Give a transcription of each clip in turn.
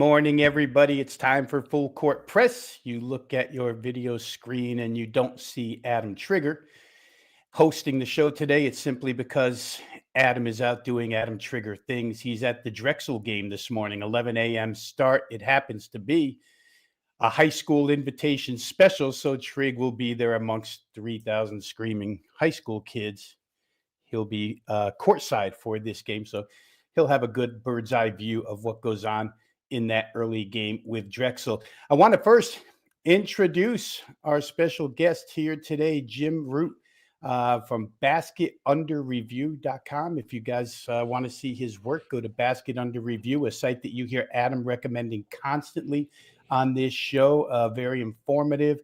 Morning, everybody. It's time for Full Court Press. You look at your video screen and you don't see Adam Trigger hosting the show today. It's simply because Adam is out doing Adam Trigger things. He's at the Drexel game this morning, 11 a.m. start. It happens to be a high school invitation special, so Trig will be there amongst 3,000 screaming high school kids. He'll be courtside for this game, so he'll have a good bird's eye view of what goes on in that early game with Drexel. I want to first introduce our special guest here today, Jim Root from basketunderreview.com. If you guys want to see his work, go to Basket Under Review, a site that you hear Adam recommending constantly on this show. Very informative,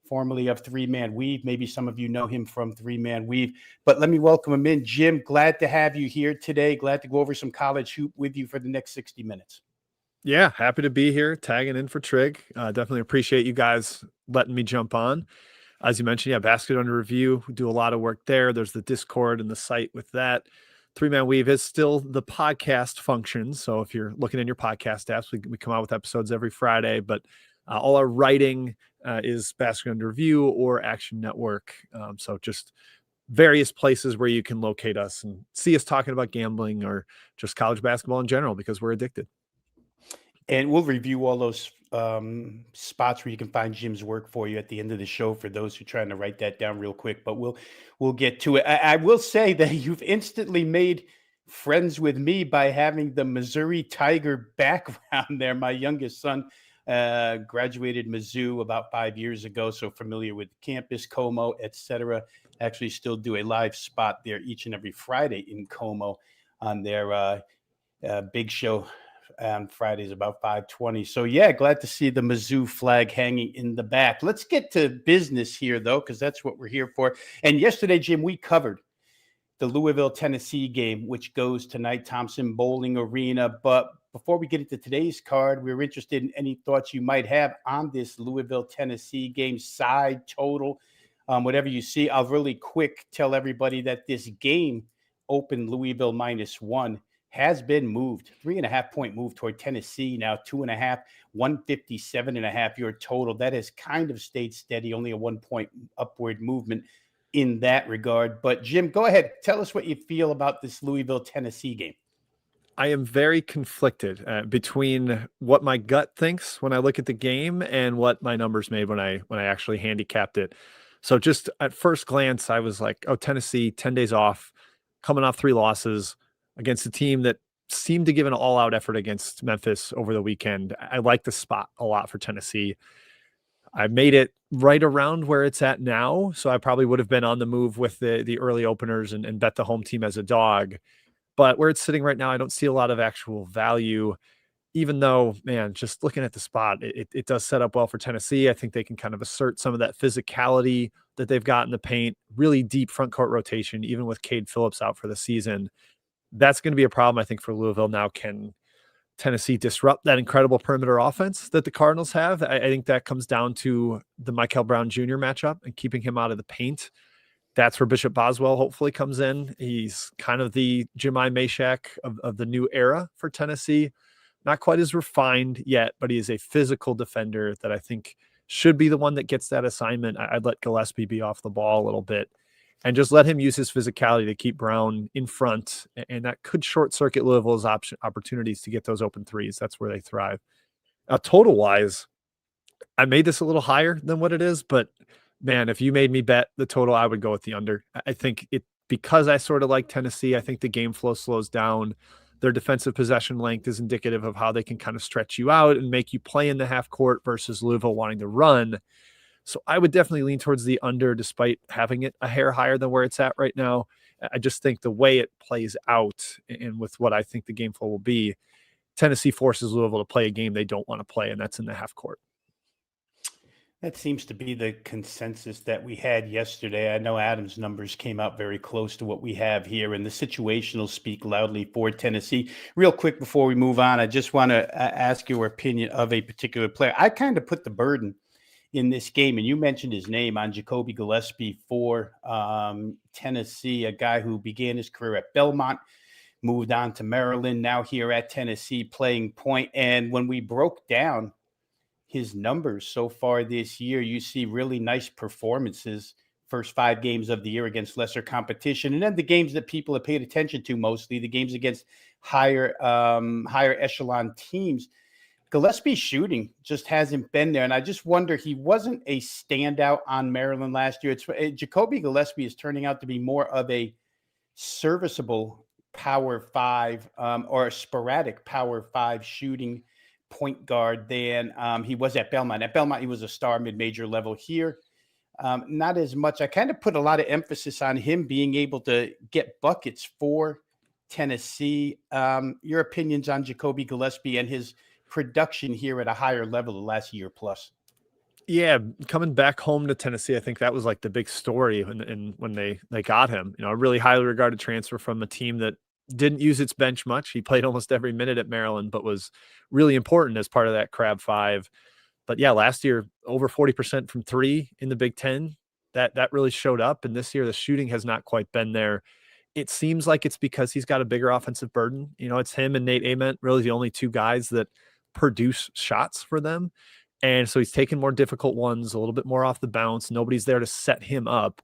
formerly of Three Man Weave. Maybe some of you know him from Three Man Weave, but let me welcome him in. Jim, glad to have you here today. Glad to go over some college hoop with you for the next 60 minutes. Yeah, happy to be here, tagging in for Trig. Definitely appreciate you guys letting me jump on. As you mentioned, yeah, Basket Under Review. We do a lot of work there. There's the Discord and the site with that. Three Man Weave is still the podcast function. So if you're looking in your podcast apps, we come out with episodes every Friday, but all our writing is Basket Under Review or Action Network. So just various places where you can locate us and see us talking about gambling or just college basketball in general, because we're addicted. And we'll review all those spots where you can find Jim's work for you at the end of the show for those who are trying to write that down real quick. But we'll get to it. I will say that you've instantly made friends with me by having the Missouri Tiger background there. My youngest son graduated Mizzou about 5 years ago, so familiar with campus, Como, etc. Actually still do a live spot there each and every Friday in Como on their big show on Fridays about 5:20. So yeah, glad to see the Mizzou flag hanging in the back. Let's get to business here though, because that's what we're here for. And yesterday, Jim, we covered the Louisville, Tennessee game, which goes tonight, Thompson Bowling Arena. But before we get into today's card, we're interested in any thoughts you might have on this Louisville, Tennessee game, side, total, whatever you see. I'll really quick tell everybody that this game opened Louisville -1. Has been moved, 3.5 point move toward Tennessee. Now 2.5, 157.5 your total. That has kind of stayed steady, only a 1 point upward movement in that regard. But Jim, go ahead. Tell us what you feel about this Louisville, Tennessee game. I am very conflicted between what my gut thinks when I look at the game and what my numbers made when I actually handicapped it. So just at first glance, I was like, oh, Tennessee, 10 days off, coming off 3 losses against a team that seemed to give an all-out effort against Memphis over the weekend. I like the spot a lot for Tennessee. I made it right around where it's at now, so I probably would have been on the move with the early openers and bet the home team as a dog. But where it's sitting right now, I don't see a lot of actual value, even though, man, just looking at the spot, it does set up well for Tennessee. I think they can kind of assert some of that physicality that they've got in the paint, really deep front court rotation, even with Cade Phillips out for the season. That's going to be a problem, I think, for Louisville. Now, can Tennessee disrupt that incredible perimeter offense that the Cardinals have? I think that comes down to the Michael Brown Jr. matchup and keeping him out of the paint. That's where Bishop Boswell hopefully comes in. He's kind of the Jemai Mashak of the new era for Tennessee. Not quite as refined yet, but he is a physical defender that I think should be the one that gets that assignment. I'd let Gillespie be off the ball a little bit and just let him use his physicality to keep Brown in front. And that could short circuit Louisville's opportunities to get those open threes. That's where they thrive. Total wise, I made this a little higher than what it is, but man, if you made me bet the total, I would go with the under. I think because I sort of like Tennessee, I think the game flow slows down. Their defensive possession length is indicative of how they can kind of stretch you out and make you play in the half court versus Louisville wanting to run. So I would definitely lean towards the under despite having it a hair higher than where it's at right now. I just think the way it plays out and with what I think the game flow will be, Tennessee forces Louisville to play a game they don't want to play, and that's in the half court. That seems to be the consensus that we had yesterday. I know Adam's numbers came out very close to what we have here, and the situational speak loudly for Tennessee. Real quick before we move on, I just want to ask your opinion of a particular player. I kind of put the burden in this game, and you mentioned his name, on Jacoby Gillespie for Tennessee, a guy who began his career at Belmont, moved on to Maryland, now here at Tennessee playing point. And when we broke down his numbers so far this year, you see really nice performances first 5 games of the year against lesser competition. And then the games that people have paid attention to mostly, the games against higher echelon teams. Gillespie's shooting just hasn't been there. And I just wonder, he wasn't a standout on Maryland last year. Jacoby Gillespie is turning out to be more of a serviceable power 5 or a sporadic power 5 shooting point guard than he was at Belmont. At Belmont, he was a star mid-major level. Here, not as much. I kind of put a lot of emphasis on him being able to get buckets for Tennessee. Your opinions on Jacoby Gillespie and his production here at a higher level the last year plus? Yeah, coming back home to Tennessee, I think that was like the big story when they got him. A really highly regarded transfer from a team that didn't use its bench much. He played almost every minute at Maryland, but was really important as part of that Crab 5. But yeah, last year over 40% from 3 in the Big Ten. That really showed up. And this year the shooting has not quite been there. It seems like it's because he's got a bigger offensive burden. It's him and Nate Ament, really the only 2 guys that produce shots for them. And so he's taking more difficult ones, a little bit more off the bounce. Nobody's there to set him up.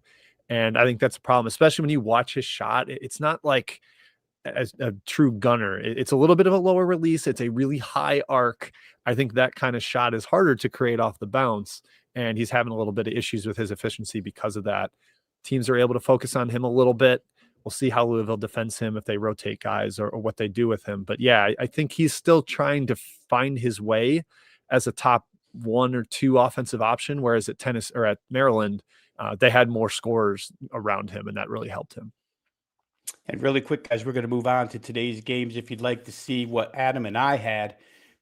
And I think that's a problem, especially when you watch his shot. It's not like as a true gunner. It's a little bit of a lower release. It's a really high arc. I think that kind of shot is harder to create off the bounce. And he's having a little bit of issues with his efficiency because of that. Teams are able to focus on him a little bit. We'll see how Louisville defends him, if they rotate guys or what they do with him. But yeah, I think he's still trying to find his way as a top 1 or 2 offensive option, whereas at Tennessee or at Maryland, they had more scorers around him, and that really helped him. And really quick, guys, we're going to move on to today's games. If you'd like to see what Adam and I had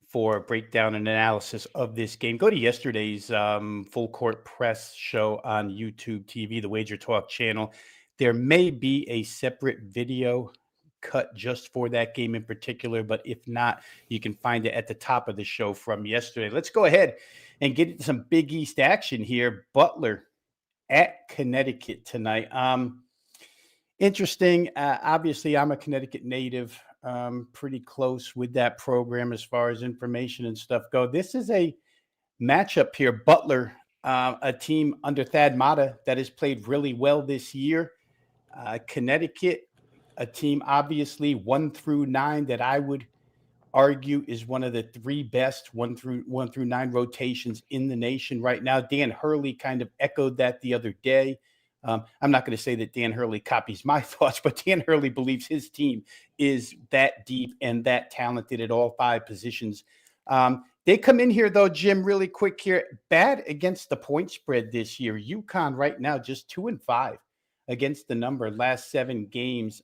for a breakdown and analysis of this game, go to yesterday's full court press show on YouTube TV, the WagerTalk channel. There may be a separate video cut just for that game in particular, but if not, you can find it at the top of the show from yesterday. Let's go ahead and get into some Big East action here. Butler at Connecticut tonight. Interesting. Obviously, I'm a Connecticut native, pretty close with that program as far as information and stuff go. This is a matchup here. Butler, a team under Thad Matta that has played really well this year. Connecticut, a team obviously 1 through 9 that I would argue is one of the 3 best 1 through 9 rotations in the nation right now. Dan Hurley kind of echoed that the other day. I'm not going to say that Dan Hurley copies my thoughts, but Dan Hurley believes his team is that deep and that talented at all 5 positions. They come in here, though, Jim, really quick here, bad against the point spread this year. UConn right now just 2-5 against the number last 7 games.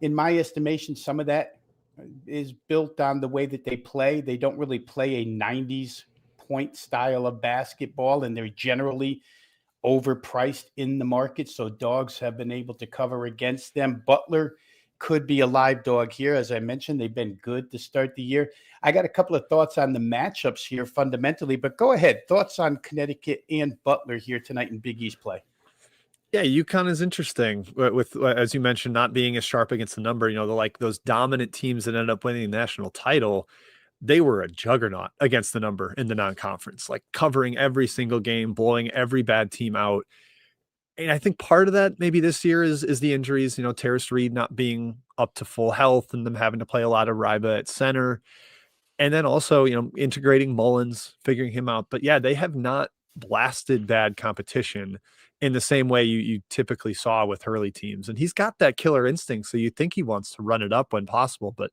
In my estimation, some of that is built on the way that they play. They don't really play a 90s point style of basketball, and they're generally overpriced in the market, so dogs have been able to cover against them. Butler could be a live dog here. As I mentioned, they've been good to start the year. I got a couple of thoughts on the matchups here fundamentally, but go ahead. Thoughts on Connecticut and Butler here tonight in Big East play? Yeah, UConn is interesting with, as you mentioned, not being as sharp against the number. Like those dominant teams that ended up winning the national title, they were a juggernaut against the number in the non-conference, like covering every single game, blowing every bad team out. And I think part of that maybe this year is the injuries, Terrace Reed not being up to full health and them having to play a lot of Ryba at center. And then also, integrating Mullins, figuring him out. But yeah, they have not blasted bad competition in the same way you typically saw with Hurley teams. And he's got that killer instinct. So you think he wants to run it up when possible, but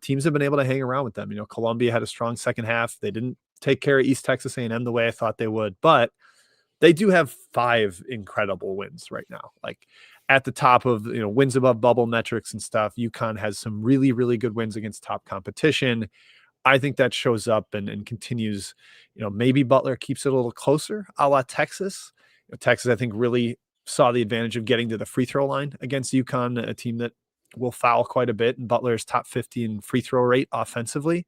teams have been able to hang around with them. Columbia had a strong second half. They didn't take care of East Texas A&M the way I thought they would, but they do have 5 incredible wins right now. Like at the top of, wins above bubble metrics and stuff. UConn has some really, really good wins against top competition. I think that shows up and continues. Maybe Butler keeps it a little closer, a la Texas. Texas, I think, really saw the advantage of getting to the free throw line against UConn, a team that will foul quite a bit, and Butler is top 50 in free throw rate offensively.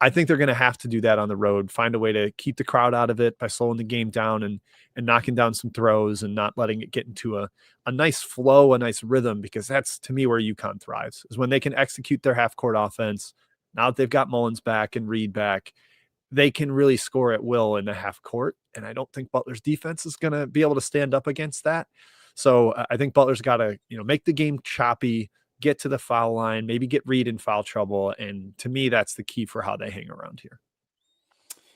I think they're going to have to do that on the road, find a way to keep the crowd out of it by slowing the game down and knocking down some throws and not letting it get into a nice flow, a nice rhythm, because that's, to me, where UConn thrives, is when they can execute their half-court offense. Now that they've got Mullins back and Reed back, they can really score at will in the half court. And I don't think Butler's defense is going to be able to stand up against that. So I think Butler's got to, make the game choppy, get to the foul line, maybe get Reed in foul trouble. And to me, that's the key for how they hang around here.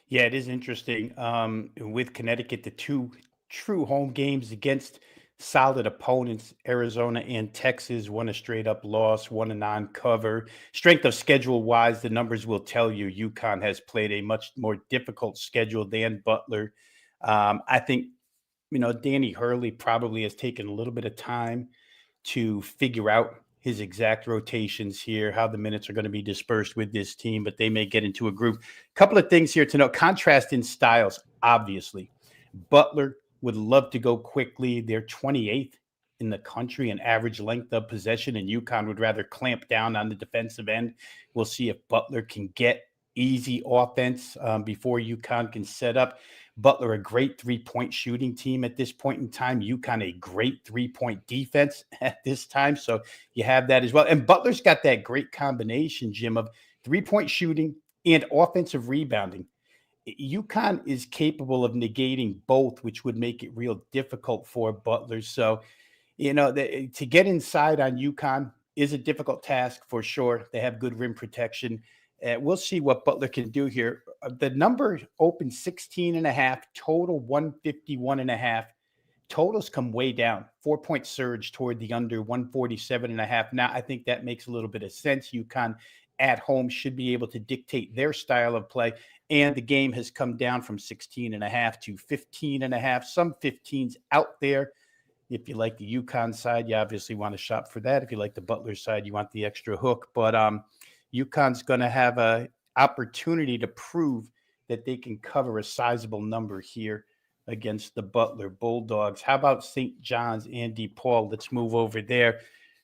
Yeah, it is interesting. With Connecticut, the two true home games against solid opponents, Arizona and Texas, one a straight up loss, one a non-cover. Strength of schedule wise, the numbers will tell you UConn has played a much more difficult schedule than Butler. I think, Danny Hurley probably has taken a little bit of time to figure out his exact rotations here, how the minutes are going to be dispersed with this team, but they may get into a groove. Couple of things here to note. Contrast in styles, obviously. Butler would love to go quickly. They're 28th in the country in average length of possession, and UConn would rather clamp down on the defensive end. We'll see if Butler can get easy offense before UConn can set up. Butler, a great three-point shooting team at this point in time. UConn, a great three-point defense at this time. So you have that as well. And Butler's got that great combination, Jim, of three-point shooting and offensive rebounding. UConn is capable of negating both, which would make it real difficult for Butler. So, to get inside on UConn is a difficult task for sure. They have good rim protection. We'll see what Butler can do here. The number opened 16.5, total 151.5. Totals come way down. 4-point surge toward the under, 147.5. Now, I think that makes a little bit of sense. UConn at home should be able to dictate their style of play. And the game has come down from 16.5 to 15.5. Some 15s out there. If you like the UConn side, you obviously want to shop for that. If you like the Butler side, you want the extra hook. But UConn's going to have an opportunity to prove that they can cover a sizable number here against the Butler Bulldogs. How about St. John's and DePaul? Let's move over there.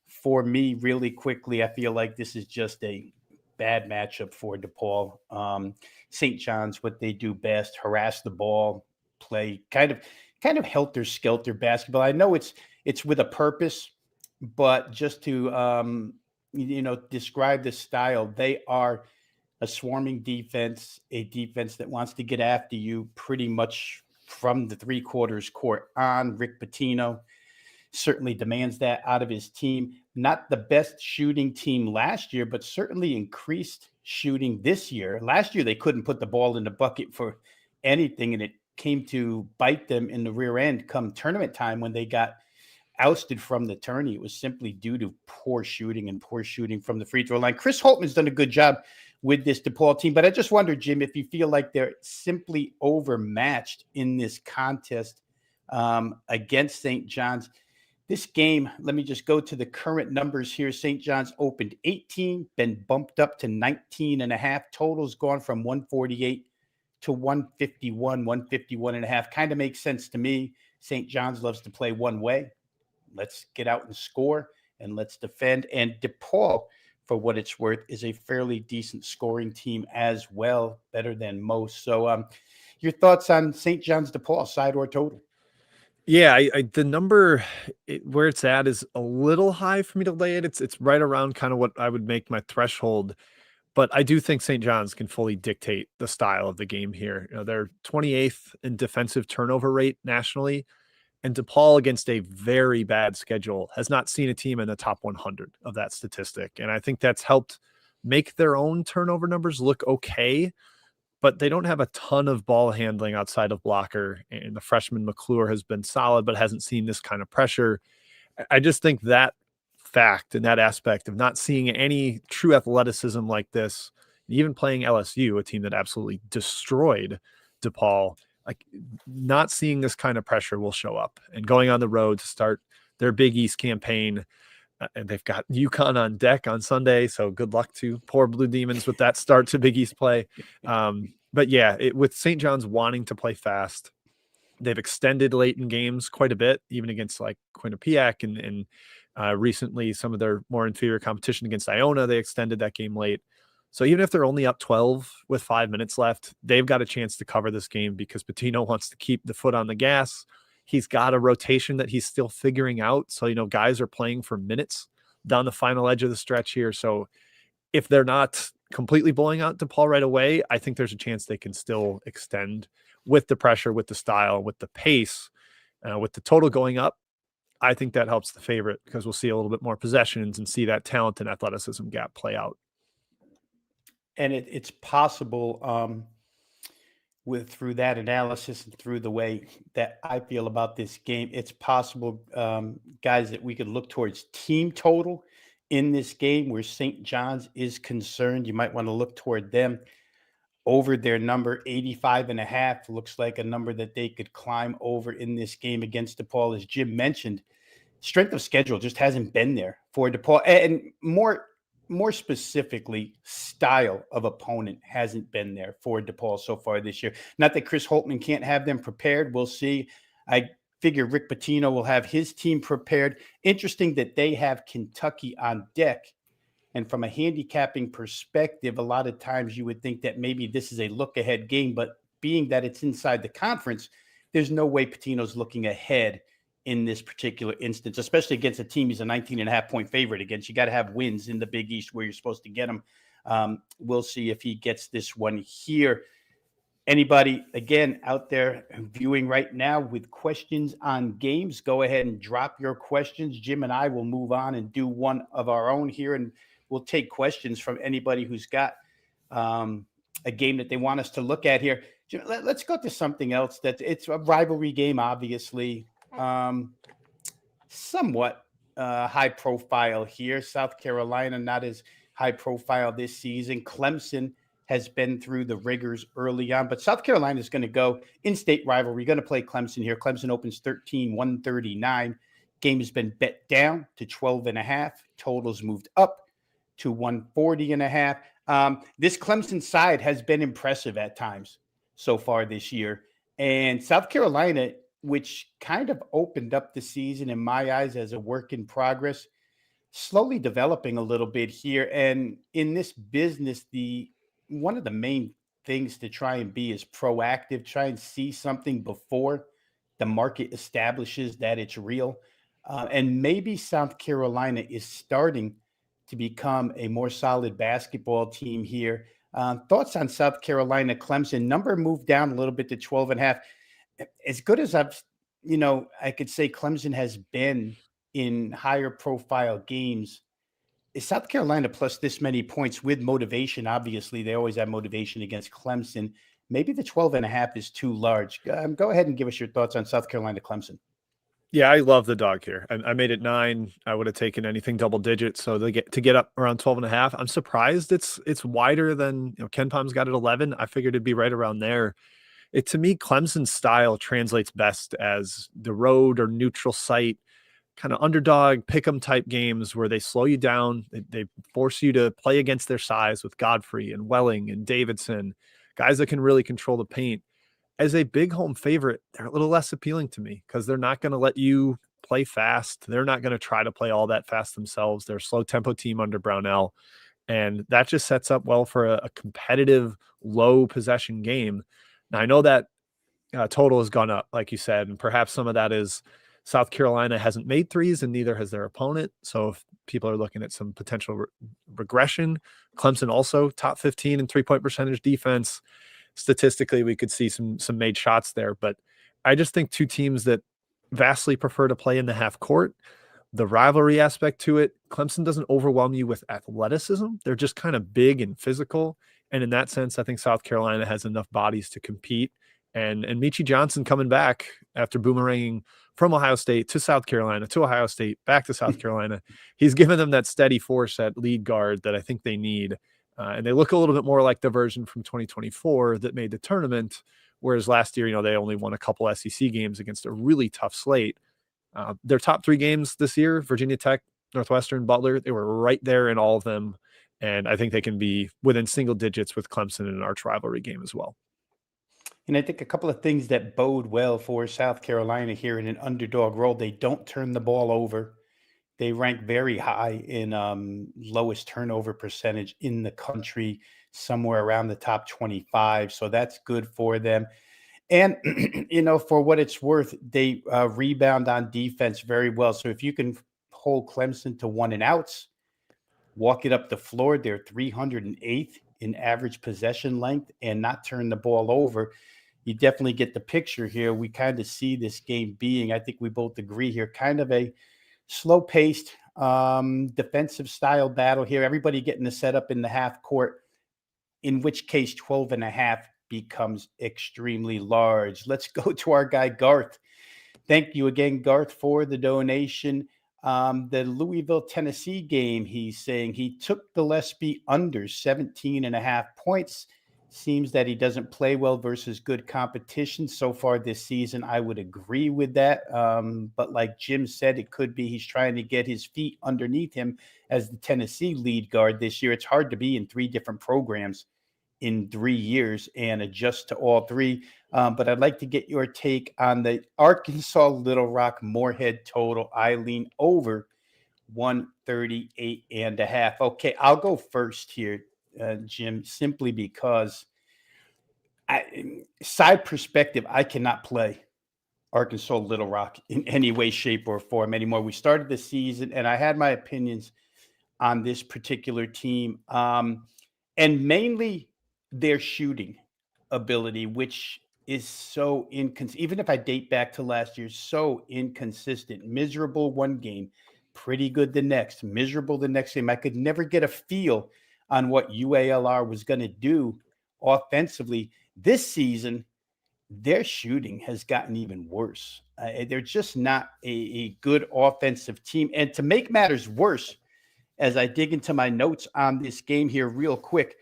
For me, really quickly, I feel like this is just a bad matchup for DePaul. St. John's, what they do best, harass the ball, play kind of helter-skelter basketball. I know it's with a purpose, but just to describe the style, they are a swarming defense, a defense that wants to get after you pretty much from the three-quarters court on. Rick Pitino certainly demands that out of his team. Not the best shooting team last year, but certainly increased shooting this year. Last year, they couldn't put the ball in the bucket for anything, and it came to bite them in the rear end come tournament time when they got ousted from the tourney. It was simply due to poor shooting from the free throw line. Chris Holtman's done a good job with this DePaul team, but I just wonder, Jim, if you feel like they're simply overmatched in this contest against St. John's. This game, let me just go to the current numbers here. St. John's opened 18, been bumped up to 19.5. Totals gone from 148 to 151, 151.5. Kind of makes sense to me. St. John's loves to play one way. Let's get out and score, and let's defend. And DePaul, for what it's worth, is a fairly decent scoring team as well, better than most. So your thoughts on St. John's DePaul, side or total? Yeah, the number where it's at is a little high for me to lay it. It's right around kind of what I would make my threshold, but I do think St. John's can fully dictate the style of the game here. They're 28th in defensive turnover rate nationally, and DePaul, against a very bad schedule, has not seen a team in the top 100 of that statistic. And I think that's helped make their own turnover numbers look okay, but they don't have a ton of ball handling outside of blocker. And the freshman McClure has been solid, but hasn't seen this kind of pressure. I just think that fact and that aspect of not seeing any true athleticism like this, even playing LSU, a team that absolutely destroyed DePaul, like not seeing this kind of pressure will show up. And going on the road to start their Big East campaign, and they've got UConn on deck on Sunday, so good luck to poor Blue Demons with that start to Big East play. But yeah, with St. John's wanting to play fast, they've extended late in games quite a bit, even against like Quinnipiac and recently some of their more inferior competition against Iona, they extended that game late. So even if they're only up 12 with 5 minutes left, they've got a chance to cover this game because Pitino wants to keep the foot on the gas. He's got a rotation that he's still figuring out. So, guys are playing for minutes down the final edge of the stretch here. So if they're not completely blowing out DePaul right away, I think there's a chance they can still extend with the pressure, with the style, with the pace, with the total going up. I think that helps the favorite because we'll see a little bit more possessions and see that talent and athleticism gap play out. And it's possible through that analysis and through the way that I feel about this game, it's possible, guys, that we could look towards team total in this game where St. John's is concerned. You might want to look toward them over their number. 85.5 looks like a number that they could climb over in this game against DePaul. As Jim mentioned, strength of schedule just hasn't been there for DePaul, and more specifically, style of opponent hasn't been there for DePaul so far this year. Not that Chris Holtman can't have them prepared. We'll see. I figure Rick Pitino will have his team prepared. Interesting that they have Kentucky on deck. And from a handicapping perspective, a lot of times you would think that maybe this is a look-ahead game, but being that it's inside the conference, there's no way Pitino's looking ahead in this particular instance, especially against a team he's a 19.5-point favorite against. You got to have wins in the Big East where you're supposed to get them. We'll see if he gets this one here. Anybody, again, out there viewing right now with questions on games, go ahead and drop your questions. Jim and I will move on and do one of our own here, and we'll take questions from anybody who's got a game that they want us to look at here. Jim, let's go to something else. It's a rivalry game, obviously. Somewhat high profile here. South Carolina, not as high profile this season. Clemson has been through the rigors early on, but South Carolina is going to go in-state rivalry. Going to play Clemson here. Clemson opens 13, 139. Game has been bet down to 12.5. Totals moved up to 140.5. This Clemson side has been impressive at times so far this year. And South Carolina, which kind of opened up the season in my eyes as a work in progress, slowly developing a little bit here. And in this business, one of the main things to try and be is proactive, try and see something before the market establishes that it's real. And maybe South Carolina is starting to become a more solid basketball team here. Thoughts on South Carolina, Clemson? Number moved down a little bit to 12.5. As good as I could say Clemson has been in higher profile games, is South Carolina plus this many points with motivation? Obviously, they always have motivation against Clemson. Maybe the 12.5 is too large. Go ahead and give us your thoughts on South Carolina, Clemson. Yeah, I love the dog here. I made it 9. I would have taken anything double digits. So they get up around 12.5. I'm surprised it's wider than, Ken Palm's got it 11. I figured it'd be right around there. To me, Clemson's style translates best as the road or neutral site, kind of underdog, pick 'em type games where they slow you down. They force you to play against their size with Godfrey and Welling and Davidson, guys that can really control the paint. As a big home favorite, they're a little less appealing to me because they're not going to let you play fast. They're not going to try to play all that fast themselves. They're a slow tempo team under Brownell. And that just sets up well for a competitive, low possession game. Now, I know that total has gone up, like you said, and perhaps some of that is South Carolina hasn't made threes and neither has their opponent. So if people are looking at some potential regression, Clemson also top 15 in 3-point percentage defense. Statistically, we could see some made shots there, but I just think two teams that vastly prefer to play in the half court. The rivalry aspect to it, Clemson doesn't overwhelm you with athleticism. They're just kind of big and physical. And in that sense, I think South Carolina has enough bodies to compete. And Michi Johnson coming back after boomeranging from Ohio State to South Carolina, to Ohio State, back to South Carolina. He's given them that steady force at lead guard that I think they need. And they look a little bit more like the version from 2024 that made the tournament, whereas last year, they only won a couple SEC games against a really tough slate. Their top 3 games this year, Virginia Tech, Northwestern, Butler, they were right there in all of them. And I think they can be within single digits with Clemson in an arch rivalry game as well. And I think a couple of things that bode well for South Carolina here in an underdog role, they don't turn the ball over. They rank very high in lowest turnover percentage in the country, somewhere around the top 25. So that's good for them. And, for what it's worth, they rebound on defense very well. So if you can hold Clemson to 1-and-outs, walk it up the floor, they're 308th in average possession length, and not turn the ball over, you definitely get the picture here. We kind of see this game being, I think we both agree here, kind of a slow-paced defensive style battle here. Everybody getting the setup in the half court, in which case 12.5 becomes extremely large. Let's go to our guy, Garth. Thank you again, Garth, for the donation. The Louisville, Tennessee game, he's saying he took Gillespie under 17.5 points. Seems that he doesn't play well versus good competition so far this season. I would agree with that. But like Jim said, it could be he's trying to get his feet underneath him as the Tennessee lead guard this year. It's hard to be in 3 different programs in 3 years and adjust to all 3. But I'd like to get your take on the Arkansas Little Rock Morehead total. I lean over 138.5. Okay, I'll go first here, Jim, simply because side perspective, I cannot play Arkansas Little Rock in any way, shape, or form anymore. We started the season, and I had my opinions on this particular team, and mainly their shooting ability, which is so inconsistent. Even if I date back to last year, so inconsistent. Miserable one game, pretty good the next, miserable the next game. I could never get a feel on what UALR was going to do offensively. This season, their shooting has gotten even worse. They're just not a good offensive team. And to make matters worse, as I dig into my notes on this game here real quick,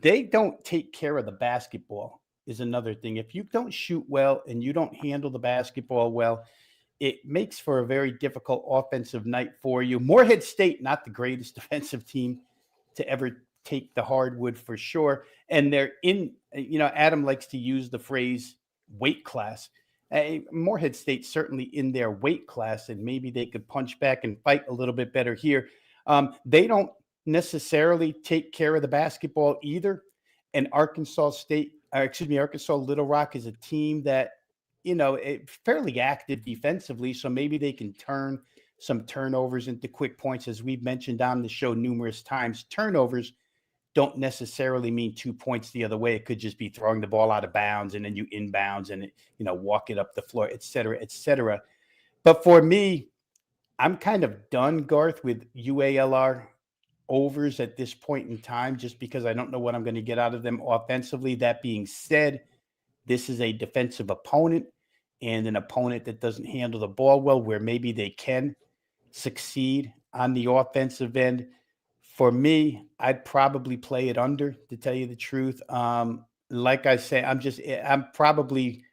they don't take care of the basketball is another thing. If you don't shoot well and you don't handle the basketball well, it makes for a very difficult offensive night for you. Morehead State, not the greatest defensive team to ever take the hardwood for sure. And they're in, Adam likes to use the phrase weight class. Morehead State certainly in their weight class, and maybe they could punch back and fight a little bit better here. They don't necessarily take care of the basketball either. And Arkansas Little Rock is a team that, fairly active defensively. So maybe they can turn some turnovers into quick points. As we've mentioned on the show numerous times, turnovers don't necessarily mean 2 points the other way. It could just be throwing the ball out of bounds and then you inbounds and, walk it up the floor, et cetera, et cetera. But for me, I'm kind of done, Garth, with UALR overs at this point in time, just because I don't know what I'm going to get out of them offensively. That being said, this is a defensive opponent and an opponent that doesn't handle the ball well, where maybe they can succeed on the offensive end. For me, I'd probably play it under, to tell you the truth. Like I say, I'm probably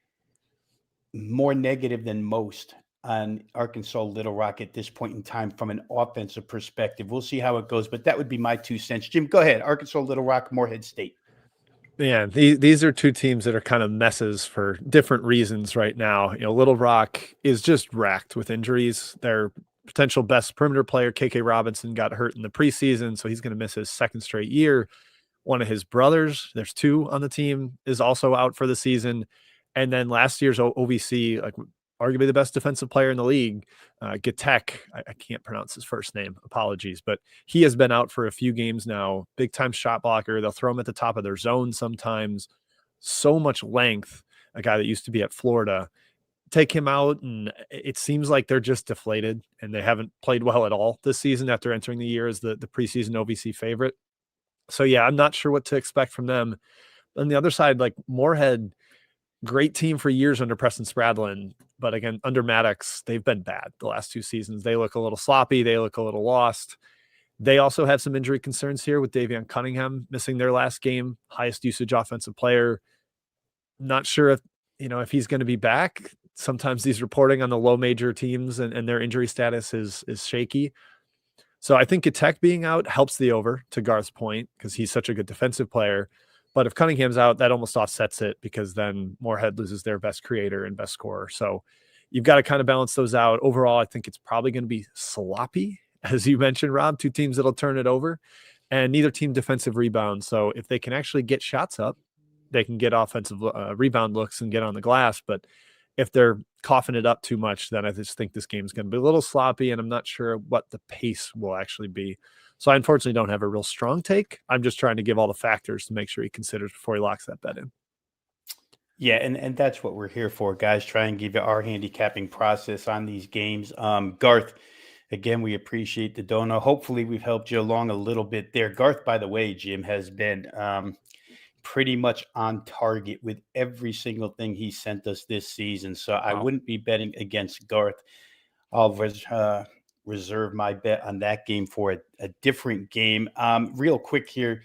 more negative than most on Arkansas Little Rock at this point in time from an offensive perspective. We'll see how it goes, but that would be my 2 cents. Jim, go ahead. Arkansas Little Rock, Morehead State. Yeah, these are 2 teams that are kind of messes for different reasons right now. Little Rock is just racked with injuries. Their potential best perimeter player, KK Robinson, got hurt in the preseason, so he's going to miss his 2nd straight year. One of his brothers, there's 2 on the team, is also out for the season. And then last year's OVC, arguably the best defensive player in the league, Gatek, I can't pronounce his first name, apologies, but he has been out for a few games now. Big time shot blocker. They'll throw him at the top of their zone sometimes. So much length, a guy that used to be at Florida. Take him out, and it seems like they're just deflated, and they haven't played well at all this season after entering the year as the preseason OVC favorite. So, yeah, I'm not sure what to expect from them. On the other side, Morehead, great team for years under Preston Spradlin, but again, under Maddox, they've been bad the last 2 seasons. They look a little sloppy. They look a little lost. They also have some injury concerns here with Davion Cunningham missing their last game, highest usage offensive player. Not sure if he's going to be back. Sometimes these reporting on the low major teams and their injury status is shaky. So I think Gatek being out helps the over, to Garth's point, because he's such a good defensive player. But if Cunningham's out, that almost offsets it, because then Morehead loses their best creator and best scorer. So you've got to kind of balance those out. Overall, I think it's probably going to be sloppy, as you mentioned, Rob, two teams that'll turn it over, and neither team defensive rebounds. So if they can actually get shots up, they can get offensive rebound looks and get on the glass. But if they're coughing it up too much, then I just think this game is going to be a little sloppy, and I'm not sure what the pace will actually be. So I unfortunately don't have a real strong take. I'm just trying to give all the factors to make sure he considers before he locks that bet in. Yeah, and that's what we're here for, guys. Try and give you our handicapping process on these games. Garth, again, we appreciate the dono. Hopefully, we've helped you along a little bit there. Garth, by the way, Jim, has been pretty much on target with every single thing he sent us this season. So I wouldn't be betting against Garth. I'll reserve my bet on that game for a different game. Real quick here,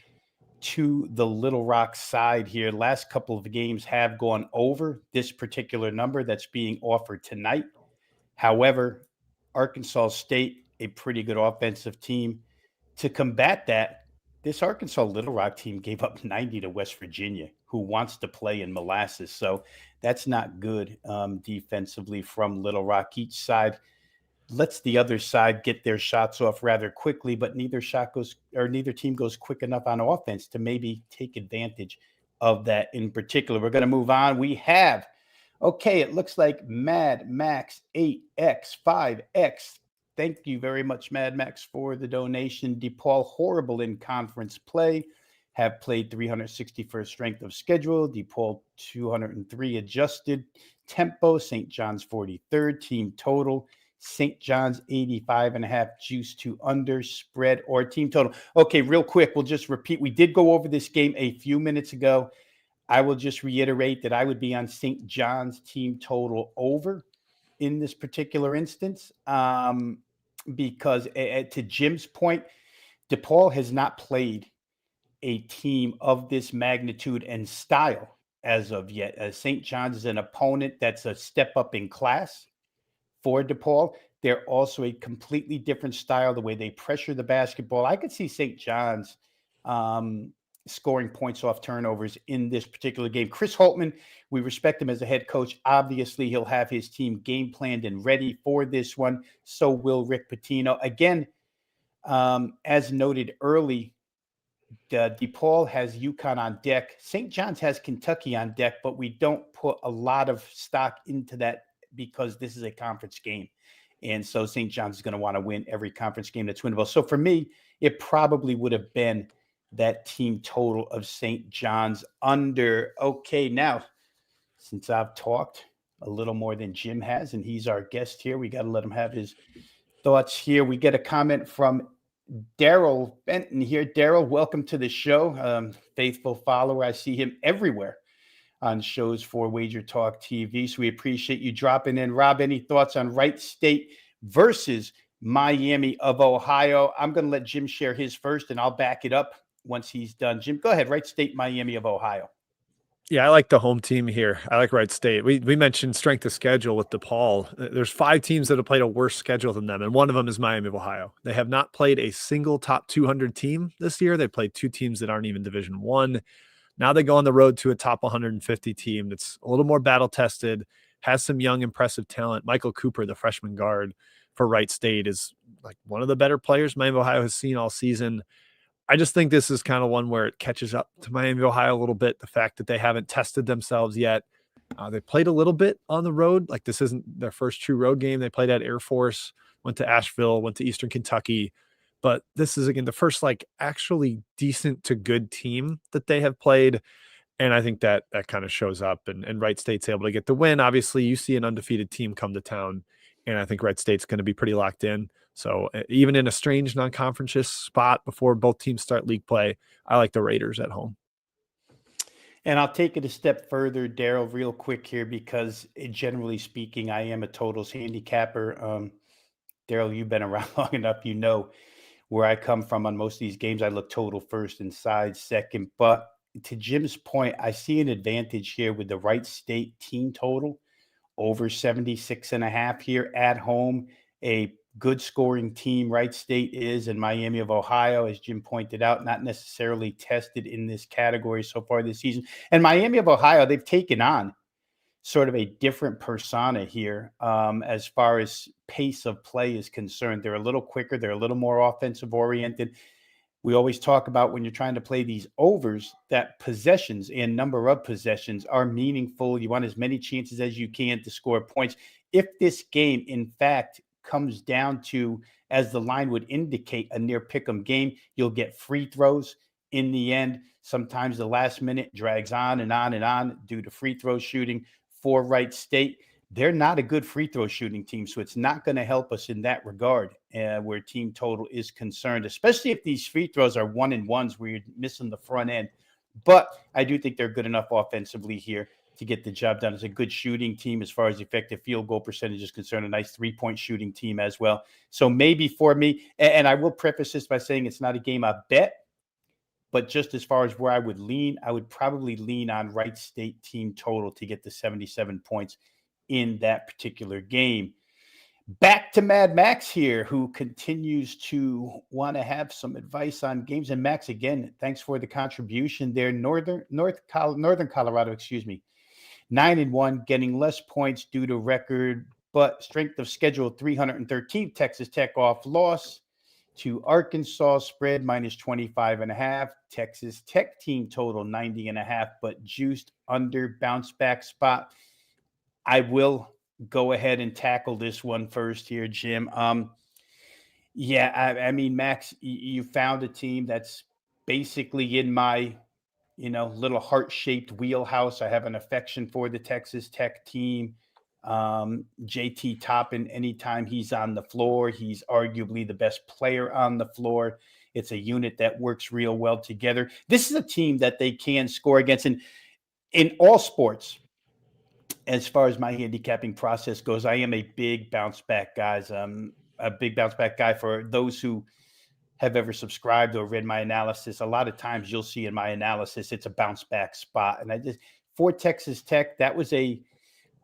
to the Little Rock side here. Last couple of games have gone over this particular number that's being offered tonight. However, Arkansas State, a pretty good offensive team. To combat that, this Arkansas Little Rock team gave up 90 to West Virginia, who wants to play in molasses. So that's not good defensively from Little Rock. Each side lets the other side get their shots off rather quickly, but neither team goes quick enough on offense to maybe take advantage of that in particular. We're going to move on. We have, okay, it looks like Mad Max 8X 5X. Thank you very much, Mad Max, for the donation. DePaul, horrible in conference play, have played 361st strength of schedule. DePaul 203 adjusted tempo. St. John's 43rd team total. St. John's 85.5 juice to under spread or team total. Okay, real quick, we'll just repeat. We did go over this game a few minutes ago. I will just reiterate that I would be on St. John's team total over in this particular instance because to Jim's point, DePaul has not played a team of this magnitude and style as of yet. St. John's is an opponent that's a step up in class for DePaul. They're also a completely different style, the way they pressure the basketball. I could see St. John's scoring points off turnovers in this particular game. Chris Holtmann, we respect him as a head coach. Obviously, he'll have his team game planned and ready for this one. So will Rick Pitino. Again, as noted early, DePaul has UConn on deck. St. John's has Kentucky on deck, but we don't put a lot of stock into that because this is a conference game. And so St. John's is going to want to win every conference game that's winnable. So for me, it probably would have been that team total of St. John's under. Okay, now, since I've talked a little more than Jim has, and he's our guest here, we got to let him have his thoughts here. We get a comment from Daryl Benton here. Daryl, welcome to the show. Faithful follower. I see him everywhere on shows for WagerTalk TV. So we appreciate you dropping in. Rob, any thoughts on Wright State versus Miami of Ohio? I'm going to let Jim share his first, and I'll back it up once he's done. Jim, go ahead. Wright State, Miami of Ohio. Yeah, I like the home team here. I like Wright State. We mentioned strength of schedule with DePaul. There's 5 teams that have played a worse schedule than them, and one of them is Miami of Ohio. They have not played a single top 200 team this year. They played 2 teams that aren't even Division I. Now they go on the road to a top 150 team that's a little more battle-tested, has some young, impressive talent. Michael Cooper, the freshman guard for Wright State, is like one of the better players Miami of Ohio has seen all season. I just think this is kind of one where it catches up to Miami of Ohio a little bit, the fact that they haven't tested themselves yet. They played a little bit on the road. Like, this isn't their first true road game. They played at Air Force, went to Asheville, went to Eastern Kentucky. But this is, again, the first actually decent to good team that they have played. And I think that kind of shows up, and Wright State's able to get the win. Obviously, you see an undefeated team come to town, and I think Wright State's going to be pretty locked in. So even in a strange non-conference spot before both teams start league play, I like the Raiders at home. And I'll take it a step further, Daryl, real quick here, because generally speaking, I am a totals handicapper. Daryl, you've been around long enough. You know where I come from on most of these games. I look total first and side second. But to Jim's point, I see an advantage here with the Wright State team total over 76.5 here at home. A good scoring team Wright State is, and Miami of Ohio, as Jim pointed out, not necessarily tested in this category so far this season. And Miami of Ohio, they've taken on sort of a different persona here as far as pace of play is concerned. They're a little quicker. They're a little more offensive oriented. We always talk about when you're trying to play these overs that possessions and number of possessions are meaningful. You want as many chances as you can to score points. If this game, in fact, comes down to, as the line would indicate, a near pick'em game, you'll get free throws in the end. Sometimes the last minute drags on and on and on due to free throw shooting for Wright State. They're not a good free throw shooting team, so it's not going to help us in that regard where team total is concerned, especially if these free throws are 1-and-1s where you're missing the front end. But I do think they're good enough offensively here to get the job done. It's a good shooting team as far as effective field goal percentage is concerned, a nice three-point shooting team as well. So maybe for me, and I will preface this by saying it's not a game I bet, but just as far as where I would lean, I would probably lean on Wright State team total to get the 77 points in that particular game. Back to Mad Max here, who continues to want to have some advice on games. And Max, again, thanks for the contribution there. Northern Colorado, 9-1, getting less points due to record, but strength of schedule 313. Texas Tech off loss to Arkansas, spread -25.5. Texas Tech team total 90.5, but juiced under bounce back spot. I will go ahead and tackle this one first here, Jim. Yeah, I mean, Max, you found a team that's basically in my, little heart-shaped wheelhouse. I have an affection for the Texas Tech team. JT Toppin, anytime he's on the floor, he's arguably the best player on the floor. It's a unit that works real well together. This is a team that they can score against. And in all sports, as far as my handicapping process goes, I am a big bounce back guys. A big bounce back guy. For those who have ever subscribed or read my analysis, a lot of times you'll see in my analysis, it's a bounce back spot. And for Texas Tech, that was a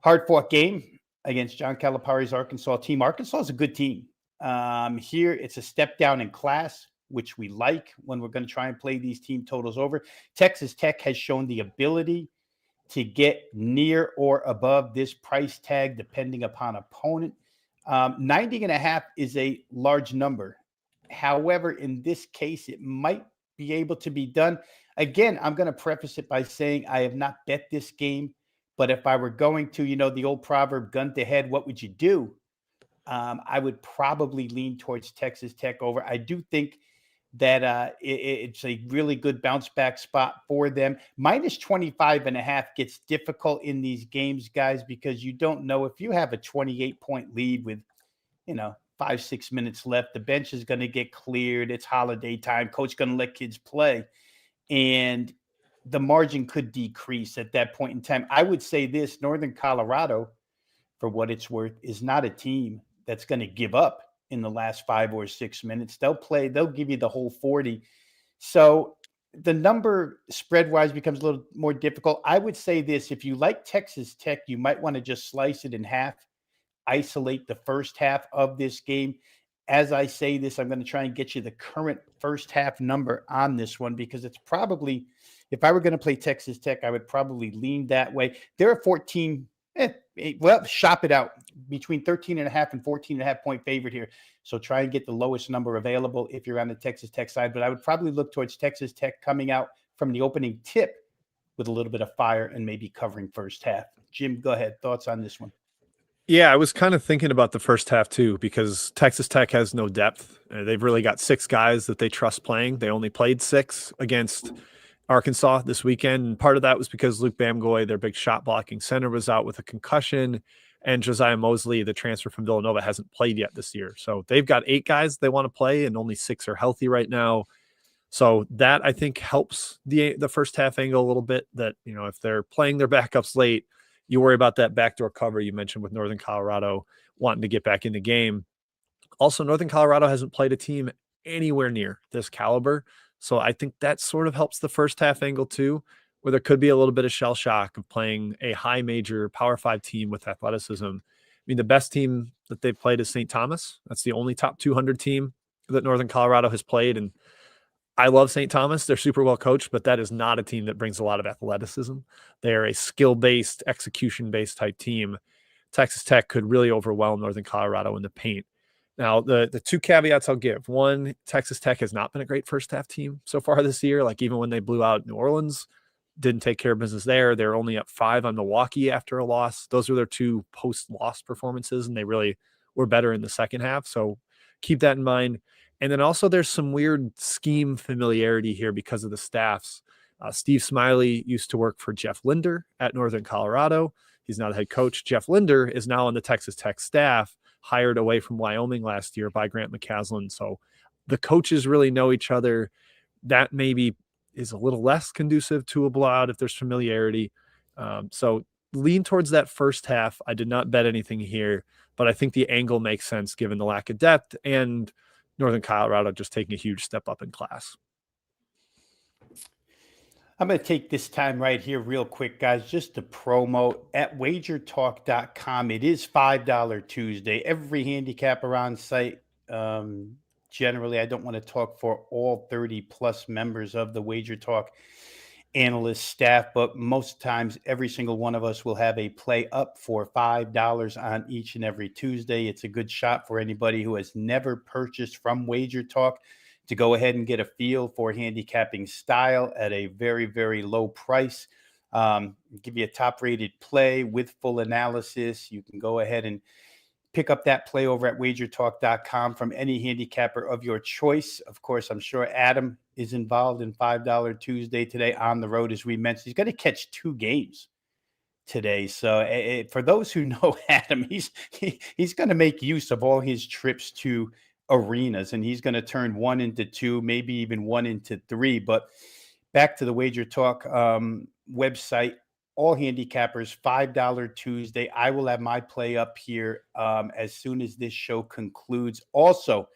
hard fought game against John Calipari's Arkansas team. Arkansas is a good team. Here, it's a step down in class, which we like when we're going to try and play these team totals over. Texas Tech has shown the ability to get near or above this price tag, depending upon opponent. 90.5 is a large number. However, in this case, it might be able to be done. Again, I'm going to preface it by saying I have not bet this game, but if I were going to, the old proverb, gun to head, what would you do? I would probably lean towards Texas Tech over. I do think that it's a really good bounce back spot for them. -25.5 gets difficult in these games, guys, because you don't know if you have a 28-point lead with, 5-6 minutes left. The bench is going to get cleared. It's holiday time. Coach going to let kids play. And the margin could decrease at that point in time. I would say this: Northern Colorado, for what it's worth, is not a team that's going to give up in the last 5 or 6 minutes. They'll give you the whole 40. So the number spread-wise becomes a little more difficult. I would say this: if you like Texas Tech, you might want to just slice it in half, isolate the first half of this game. As I say this, I'm going to try and get you the current first half number on this one, because it's probably, if I were going to play Texas Tech, I would probably lean that way. They're a 14, shop it out, between 13.5 and 14.5 point favorite here. So try and get the lowest number available if you're on the Texas Tech side. But I would probably look towards Texas Tech coming out from the opening tip with a little bit of fire and maybe covering first half. Jim, go ahead. Thoughts on this one? Yeah, I was kind of thinking about the first half too, because Texas Tech has no depth. They've really got 6 guys that they trust playing. They only played 6 against Arkansas this weekend. And part of that was because Luke Bamgoy, their big shot blocking center, was out with a concussion. And Josiah Mosley, the transfer from Villanova, hasn't played yet this year. So they've got 8 guys they want to play, and only 6 are healthy right now. So that, I think, helps the first half angle a little bit, that, if they're playing their backups late, you worry about that backdoor cover you mentioned with Northern Colorado wanting to get back in the game. Also, Northern Colorado hasn't played a team anywhere near this caliber. So I think that sort of helps the first half angle too, where there could be a little bit of shell shock of playing a high major Power 5 team with athleticism. I mean, the best team that they've played is St. Thomas. That's the only top 200 team that Northern Colorado has played. And I love St. Thomas. They're super well coached, but that is not a team that brings a lot of athleticism. They are a skill-based, execution-based type team. Texas Tech could really overwhelm Northern Colorado in the paint. Now, the two caveats I'll give. One, Texas Tech has not been a great first half team so far this year. Like even when they blew out New Orleans, didn't take care of business there. They're only up 5 on Milwaukee after a loss. Those were their two post-loss performances, and they really were better in the second half. So keep that in mind. And then also there's some weird scheme familiarity here because of the staffs. Steve Smiley used to work for Jeff Linder at Northern Colorado. He's now the head coach. Jeff Linder is now on the Texas Tech staff, hired away from Wyoming last year by Grant McCaslin. So the coaches really know each other. That maybe is a little less conducive to a blowout if there's familiarity. So lean towards that first half. I did not bet anything here, but I think the angle makes sense given the lack of depth and Northern Colorado just taking a huge step up in class. I'm going to take this time right here real quick, guys, just to promo at wagertalk.com. It is $5 Tuesday. Every handicapper on site. Generally, I don't want to talk for all 30 plus members of the WagerTalk analyst staff, but most times every single one of us will have a play up for $5 on each and every Tuesday. It's a good shot for anybody who has never purchased from WagerTalk to go ahead and get a feel for handicapping style at a very, very low price. Give you a top-rated play with full analysis. You can go ahead and pick up that play over at wagertalk.com from any handicapper of your choice. Of course, I'm sure Adam is involved in $5 Tuesday today on the road. As we mentioned, he's going to catch 2 games today. So for those who know Adam, he's going to make use of all his trips to arenas, and he's going to turn 1 into 2, maybe even 1 into 3. But back to the Wager Talk website, all handicappers, $5 Tuesday. I will have my play up here as soon as this show concludes. Also,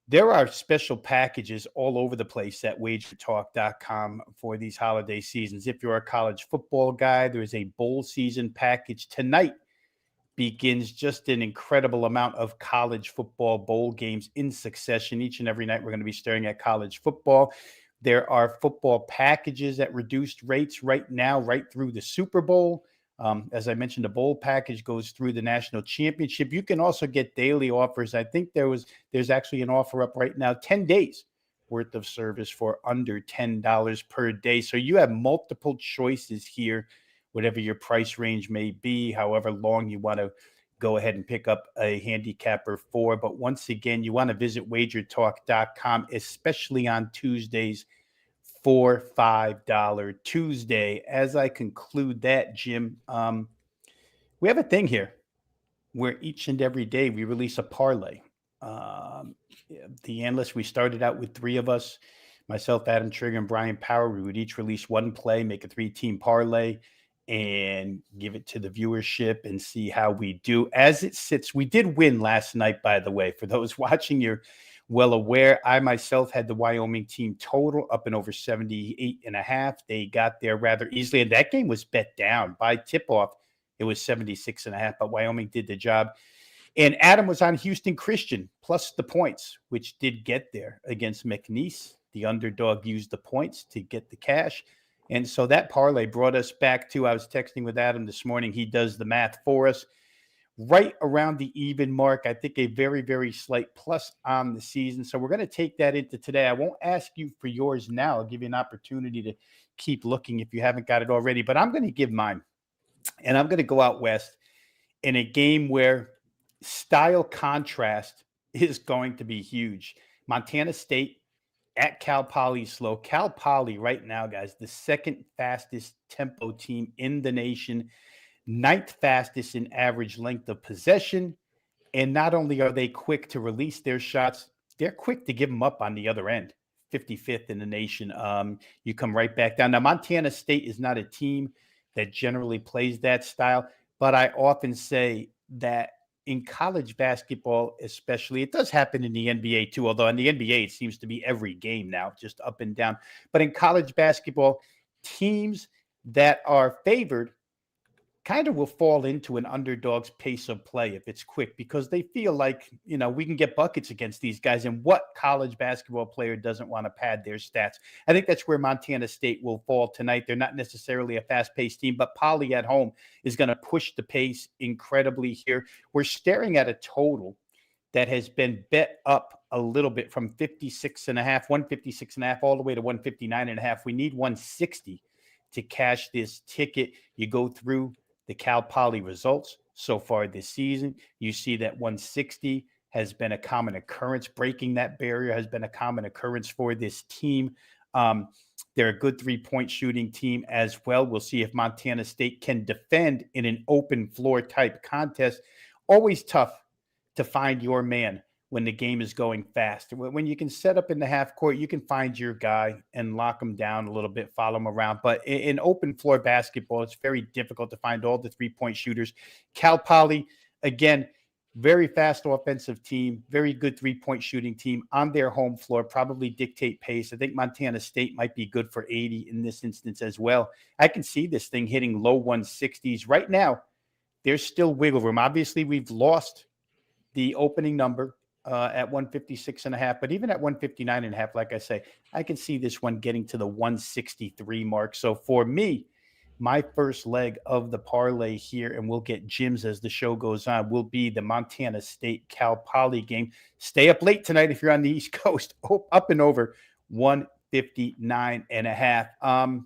there are special packages all over the place at wagertalk.com for these holiday seasons. If you're a college football guy, there is a bowl season package. Tonight begins just an incredible amount of college football bowl games in succession. Each and every night, we're going to be staring at college football. There are football packages at reduced rates right now, right through the Super Bowl. As I mentioned, the bowl package goes through the national championship. You can also get daily offers. I think there's actually an offer up right now, 10 days worth of service for under $10 per day. So you have multiple choices here, whatever your price range may be, however long you want to go ahead and pick up a handicapper for. But once again, you want to visit wagertalk.com, especially on Tuesdays for $5 Tuesday. As I conclude that, Jim, we have a thing here where each and every day we release a parlay. The analysts, we started out with 3 of us, myself, Adam Trigger, and Brian Power. We would each release 1 play, make a 3-team parlay, and give it to the viewership and see how we do. As it sits, we did win last night, by the way. For those watching, you're well aware. I myself had the Wyoming team total up and over 78.5. They got there rather easily, and that game was bet down by tip-off. It was 76.5, but Wyoming did the job. And Adam was on Houston Christian plus the points, which did get there against McNeese. The underdog used the points to get the cash. And so that parlay brought us back to, I was texting with Adam this morning. He does the math for us. Right around the even mark, I think a very, very slight plus on the season. So we're going to take that into today. I won't ask you for yours now. I'll give you an opportunity to keep looking if you haven't got it already. But I'm going to give mine. And I'm going to go out west in a game where style contrast is going to be huge. Montana State at Cal Poly slow. Cal Poly right now, guys, the 2nd fastest tempo team in the nation, 9th fastest in average length of possession. And not only are they quick to release their shots, they're quick to give them up on the other end. 55th in the nation. You come right back down. Now, Montana State is not a team that generally plays that style, but I often say that in college basketball, especially, it does happen in the NBA too, although in the NBA, it seems to be every game now, just up and down. But in college basketball, teams that are favored kind of will fall into an underdog's pace of play if it's quick, because they feel like, we can get buckets against these guys. And what college basketball player doesn't want to pad their stats? I think that's where Montana State will fall tonight. They're not necessarily a fast-paced team, but Poly at home is going to push the pace incredibly here. We're staring at a total that has been bet up a little bit from 156.5, all the way to 159.5. We need 160 to cash this ticket. You go through the Cal Poly results so far this season. You see that 160 has been a common occurrence. Breaking that barrier has been a common occurrence for this team. They're a good 3-point shooting team as well. We'll see if Montana State can defend in an open floor type contest. Always tough to find your man when the game is going fast. When you can set up in the half court, you can find your guy and lock him down a little bit, follow him around. But in open floor basketball, it's very difficult to find all the 3-point shooters. Cal Poly, again, very fast offensive team, very good 3-point shooting team on their home floor, probably dictate pace. I think Montana State might be good for 80 in this instance as well. I can see this thing hitting low 160s. Right now, there's still wiggle room. Obviously, we've lost the opening number at 156.5, but even at 159.5, like I say, I can see this one getting to the 163 mark. So for me, my first leg of the parlay here, and we'll get Jim's as the show goes on, will be the Montana State Cal Poly game. Stay up late tonight if you're on the East Coast. Up and over 159.5.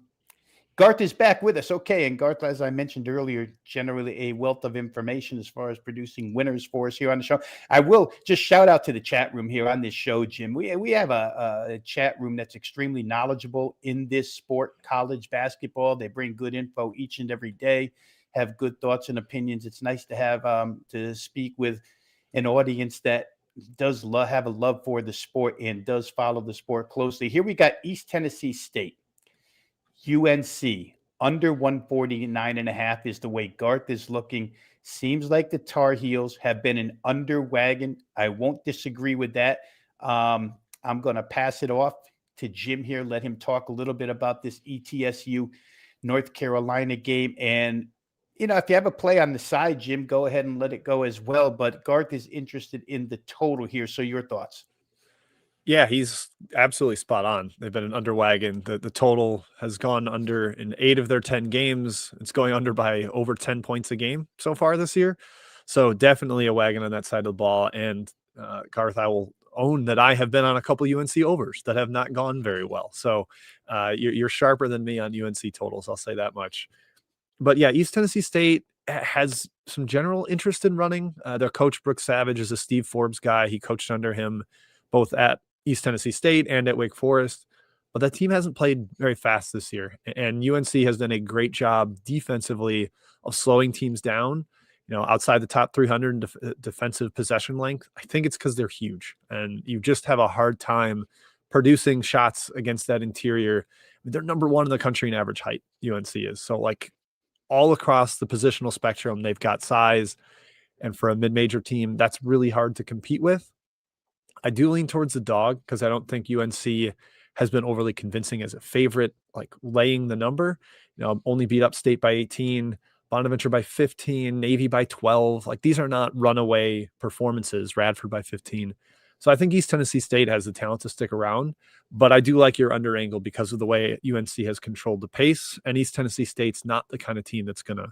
Garth is back with us. Okay. And Garth, as I mentioned earlier, generally a wealth of information as far as producing winners for us here on the show. I will just shout out to the chat room here on this show, Jim. We have a chat room that's extremely knowledgeable in this sport, college basketball. They bring good info each and every day, have good thoughts and opinions. It's nice to have to speak with an audience that does have a love for the sport and does follow the sport closely. Here we got East Tennessee State. UNC under 149.5 is the way Garth is looking. Seems like the Tar Heels have been an under wagon. I won't disagree with that. I'm going to pass it off to Jim here. Let him talk a little bit about this ETSU North Carolina game. And, if you have a play on the side, Jim, go ahead and let it go as well. But Garth is interested in the total here. So your thoughts? Yeah, he's absolutely spot on. They've been an under wagon. The total has gone under in 8 of their 10 games. It's going under by over 10 points a game so far this year. So definitely a wagon on that side of the ball. And Garth, I will own that I have been on a couple UNC overs that have not gone very well. So you're sharper than me on UNC totals. I'll say that much. But yeah, East Tennessee State has some general interest in running. Their coach, Brooks Savage, is a Steve Forbes guy. He coached under him both at East Tennessee State and at Wake Forest, but that team hasn't played very fast this year. And UNC has done a great job defensively of slowing teams down, outside the top 300 defensive possession length. I think it's because they're huge and you just have a hard time producing shots against that interior. They're number 1 in the country in average height, UNC is. So like all across the positional spectrum, they've got size. And for a mid-major team, that's really hard to compete with. I do lean towards the dog because I don't think UNC has been overly convincing as a favorite, like laying the number. Only beat up State by 18, Bonaventure by 15, Navy by 12. Like these are not runaway performances, Radford by 15. So I think East Tennessee State has the talent to stick around, but I do like your under angle because of the way UNC has controlled the pace, and East Tennessee State's not the kind of team that's going to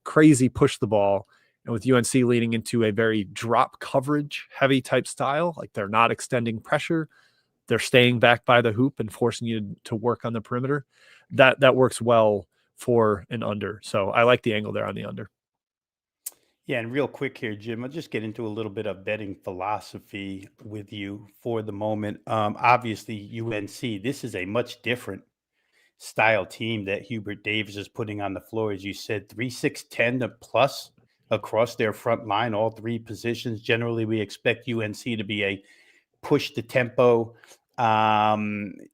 crazy push the ball. And with UNC leaning into a very drop coverage heavy type style, like they're not extending pressure, they're staying back by the hoop and forcing you to work on the perimeter. That works well for an under. So I like the angle there on the under. Yeah, and real quick here, Jim, I'll just get into a little bit of betting philosophy with you for the moment. Obviously, UNC, this is a much different style team that Hubert Davis is putting on the floor. As you said, 3-6-10 to plus across their front line, all 3 positions. Generally, we expect UNC to be a push the tempo,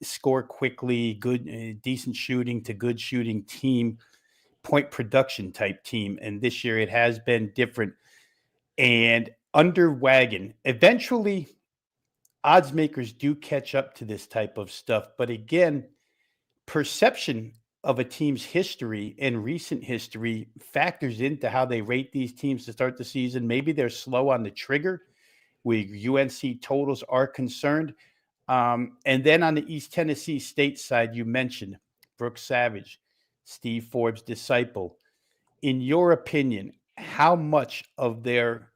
score quickly, good, decent shooting to good shooting team, point production type team. And this year it has been different. And under wagon, eventually odds makers do catch up to this type of stuff. But again, perception of a team's history and recent history factors into how they rate these teams to start the season. Maybe they're slow on the trigger where UNC totals are concerned. And then on the East Tennessee State side, you mentioned Brooks Savage, Steve Forbes' disciple. In your opinion, how much of their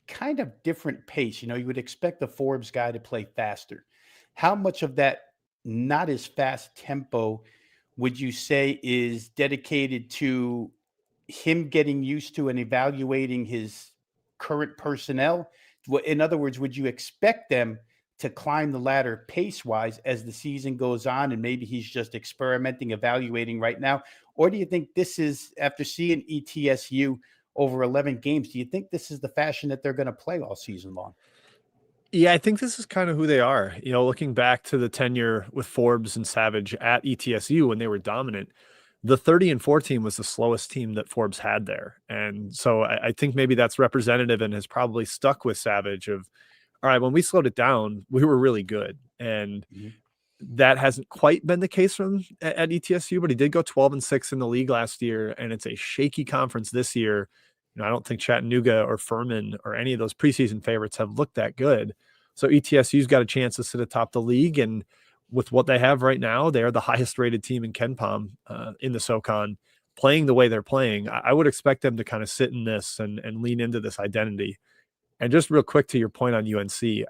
kind of different pace, you would expect the Forbes guy to play faster. How much of that not as fast tempo would you say is dedicated to him getting used to and evaluating his current personnel? In other words, would you expect them to climb the ladder pace-wise as the season goes on, and maybe he's just experimenting, evaluating right now? Or do you think this is, after seeing ETSU over 11 games, do you think this is the fashion that they're going to play all season long? Yeah, I think this is kind of who they are. Looking back to the tenure with Forbes and Savage at ETSU when they were dominant, the 30-4 team was the slowest team that Forbes had there. And so I think maybe that's representative and has probably stuck with Savage of, all right, when we slowed it down, we were really good. And that hasn't quite been the case from at ETSU, but he did go 12-6 in the league last year. And it's a shaky conference this year. I don't think Chattanooga or Furman or any of those preseason favorites have looked that good. So ETSU's got a chance to sit atop the league. And with what they have right now, they're the highest rated team in KenPom in the SoCon, playing the way they're playing. I would expect them to kind of sit in this and lean into this identity. And just real quick to your point on UNC,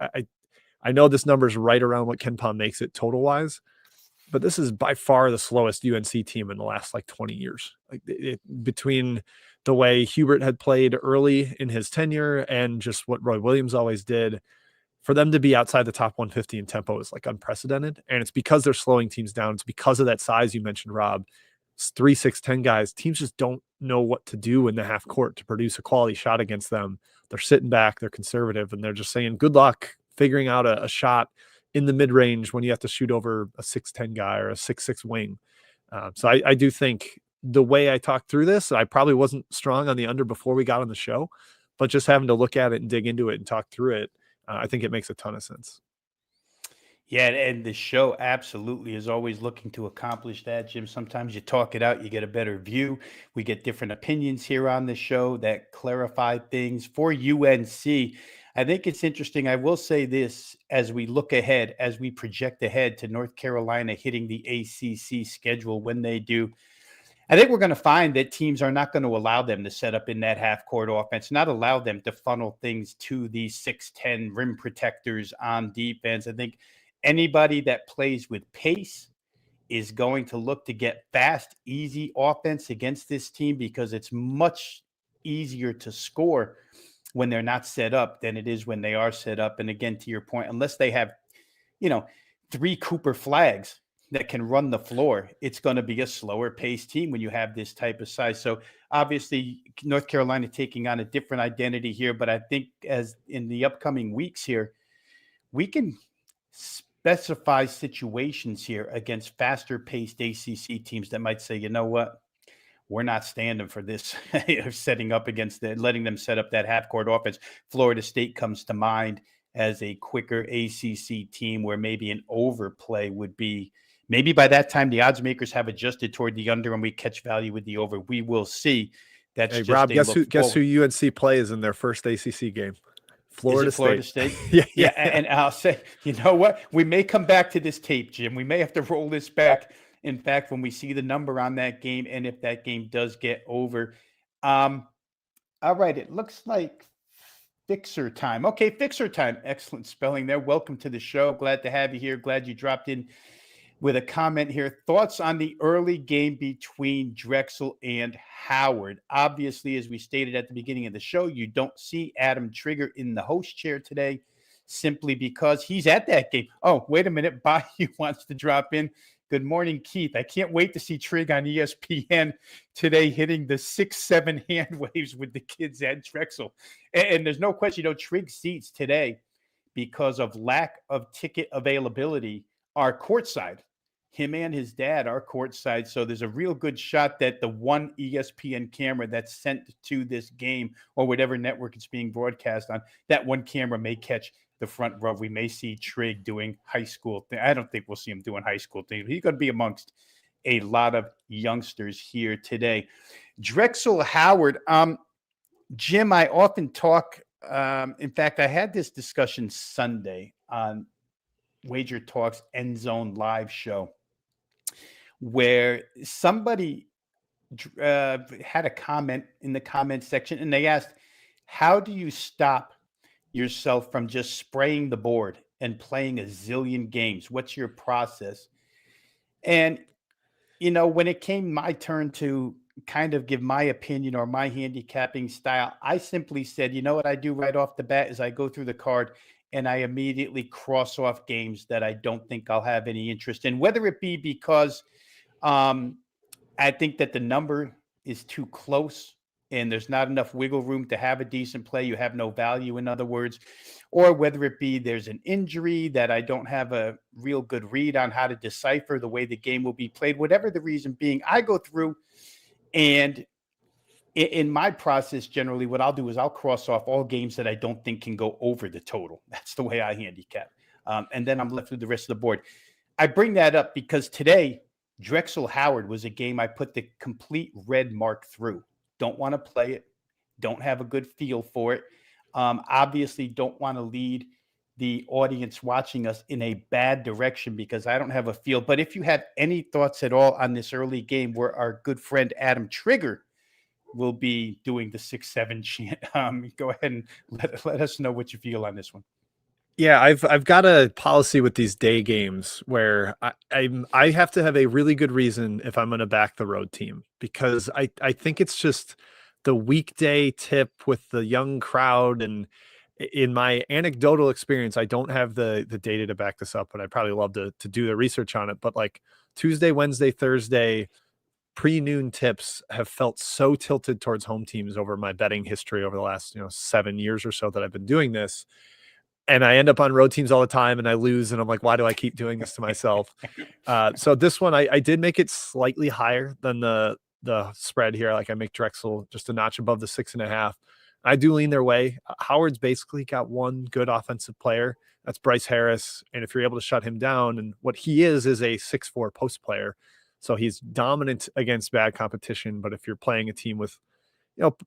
I know this number is right around what KenPom makes it total wise, but this is by far the slowest UNC team in the last 20 years. Between the way Hubert had played early in his tenure and just what Roy Williams always did, for them to be outside the top 150 in tempo is unprecedented. And it's because they're slowing teams down. It's because of that size you mentioned, Rob. It's 3, 6, 10 guys. Teams just don't know what to do in the half court to produce a quality shot against them. They're sitting back, they're conservative, and they're just saying, good luck figuring out a shot in the mid-range when you have to shoot over a 6'10 guy or a 6'6 wing. So I do think the way I talked through this, I probably wasn't strong on the under before we got on the show, but just having to look at it and dig into it and talk through it, I think it makes a ton of sense. Yeah, and the show absolutely is always looking to accomplish that, Jim. Sometimes you talk it out, you get a better view. We get different opinions here on the show that clarify things for UNC. I think it's interesting. I will say this as we look ahead, as we project ahead to North Carolina hitting the ACC schedule when they do. I think we're going to find that teams are not going to allow them to set up in that half-court offense, not allow them to funnel things to these 6'10 rim protectors on defense. I think anybody that plays with pace is going to look to get fast, easy offense against this team because it's much easier to score when they're not set up than it is when they are set up. And again, to your point, unless they have, 3 Cooper Flags that can run the floor, it's going to be a slower paced team when you have this type of size. So obviously North Carolina taking on a different identity here, but I think as in the upcoming weeks here, we can specify situations here against faster paced ACC teams that might say, you know what, we're not standing for this, setting up against letting them set up that half court offense. Florida State comes to mind as a quicker ACC team where maybe an overplay would be, maybe by that time the odds makers have adjusted toward the under and we catch value with the over. We will see. That's hey, just Rob, guess who UNC plays in their first ACC game? Florida State. Yeah. And I'll say, you know what? We may come back to this tape, Jim. We may have to roll this back. In fact, when we see the number on that game, and if that game does get over. All right. It looks like Fixer Time. Okay, Fixer Time. Excellent spelling there. Welcome to the show. Glad to have you here. Glad you dropped in with a comment here. Thoughts on the early game between Drexel and Howard? Obviously, as we stated at the beginning of the show, you don't see Adam Trigger in the host chair today simply because he's at that game. Oh, wait a minute. Bayou wants to drop in. Good morning, Keith. I can't wait to see Trig on ESPN today hitting the 6-7 hand waves with the kids at Drexel. And there's no question, Trig seats today because of lack of ticket availability are courtside. Him and his dad are courtside. So there's a real good shot that the one ESPN camera that's sent to this game or whatever network it's being broadcast on, that one camera may catch the front row. We may see Trig doing high school. I don't think we'll see him doing high school things. He's going to be amongst a lot of youngsters here today. Drexel Howard. Jim, I often talk. In fact, I had this discussion Sunday on WagerTalk's End Zone Live show, where somebody had a comment in the comment section, and they asked, "How do you stop yourself from just spraying the board and playing a zillion games? What's your process?" And when it came my turn to kind of give my opinion or my handicapping style, I simply said, you know what I do right off the bat is I go through the card and I immediately cross off games that I don't think I'll have any interest in, whether it be because I think that the number is too close and there's not enough wiggle room to have a decent play. You have no value, in other words, or whether it be there's an injury that I don't have a real good read on how to decipher the way the game will be played. Whatever the reason being, I go through, and in my process, generally what I'll do is I'll cross off all games that I don't think can go over the total. That's the way I handicap. And then I'm left with the rest of the board. I bring that up because today, Drexel Howard was a game I put the complete red mark through. Don't want to play it. Don't have a good feel for it. Obviously, don't want to lead the audience watching us in a bad direction because I don't have a feel. But if you have any thoughts at all on this early game where our good friend Adam Trigger will be doing the 6-7 chant, go ahead and let us know what you feel on this one. Yeah, I've got a policy with these day games where I have to have a really good reason if I'm going to back the road team, because I think it's just the weekday tip with the young crowd. And in my anecdotal experience, I don't have the data to back this up, but I'd probably love to do the research on it. But like Tuesday, Wednesday, Thursday, pre-noon tips have felt so tilted towards home teams over my betting history over the last 7 years or so that I've been doing this. And I end up on road teams all the time and I lose. And I'm like, why do I keep doing this to myself? So this one, I did make it slightly higher than the spread here. Like I make Drexel just a notch above the 6.5. I do lean their way. Howard's basically got one good offensive player. That's Bryce Harris. And if you're able to shut him down, and what he is a 6'4" post player. So he's dominant against bad competition. But if you're playing a team with,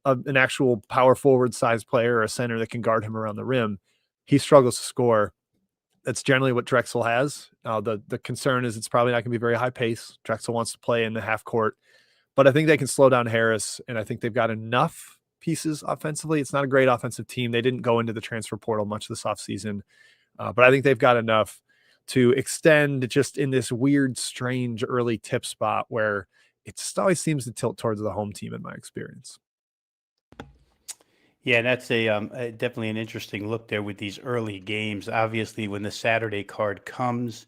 an actual power forward size player or a center that can guard him around the rim, he struggles to score. That's generally what Drexel has. The concern is it's probably not going to be very high pace. Drexel wants to play in the half court, but I think they can slow down Harris, and I think they've got enough pieces offensively. It's not a great offensive team. They didn't go into the transfer portal much this offseason, but I think they've got enough to extend just in this weird, strange early tip spot where it just always seems to tilt towards the home team in my experience. Yeah, that's a definitely an interesting look there with these early games. Obviously, when the Saturday card comes,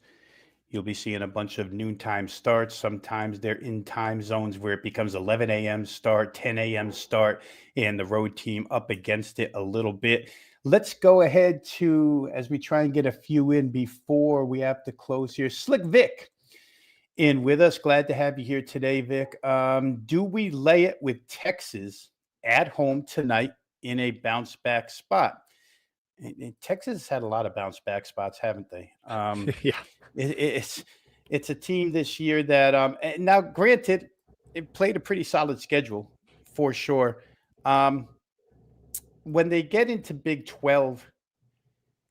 you'll be seeing a bunch of noontime starts. Sometimes they're in time zones where it becomes 11 a.m. start, 10 a.m. start, and the road team up against it a little bit. Let's go ahead to, as we try and get a few in before we have to close here, Slick Vic in with us. Glad to have you here today, Vic. Do we lay it with Texas at home tonight in a bounce back spot? Texas had a lot of bounce back spots, haven't they? Yeah. It's a team this year that now granted, it played a pretty solid schedule for sure. When they get into Big 12,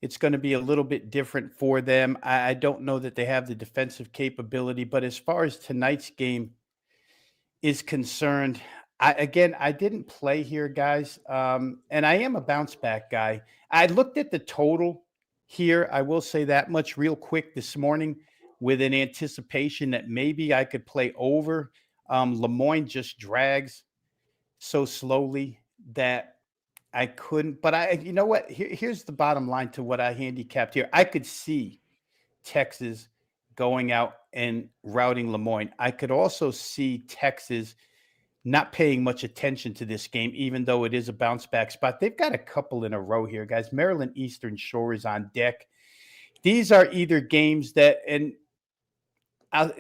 it's going to be a little bit different for them. I don't know that they have the defensive capability, but as far as tonight's game is concerned, I didn't play here, guys, and I am a bounce back guy. I looked at the total here. I will say that much real quick this morning with an anticipation that maybe I could play over. LeMoyne just drags so slowly that I couldn't. But you know what? Here's the bottom line to what I handicapped here. I could see Texas going out and routing LeMoyne. I could also see Texas not paying much attention to this game, even though it is a bounce back spot. They've got a couple in a row here, guys. Maryland Eastern Shore is on deck. These are either games that, and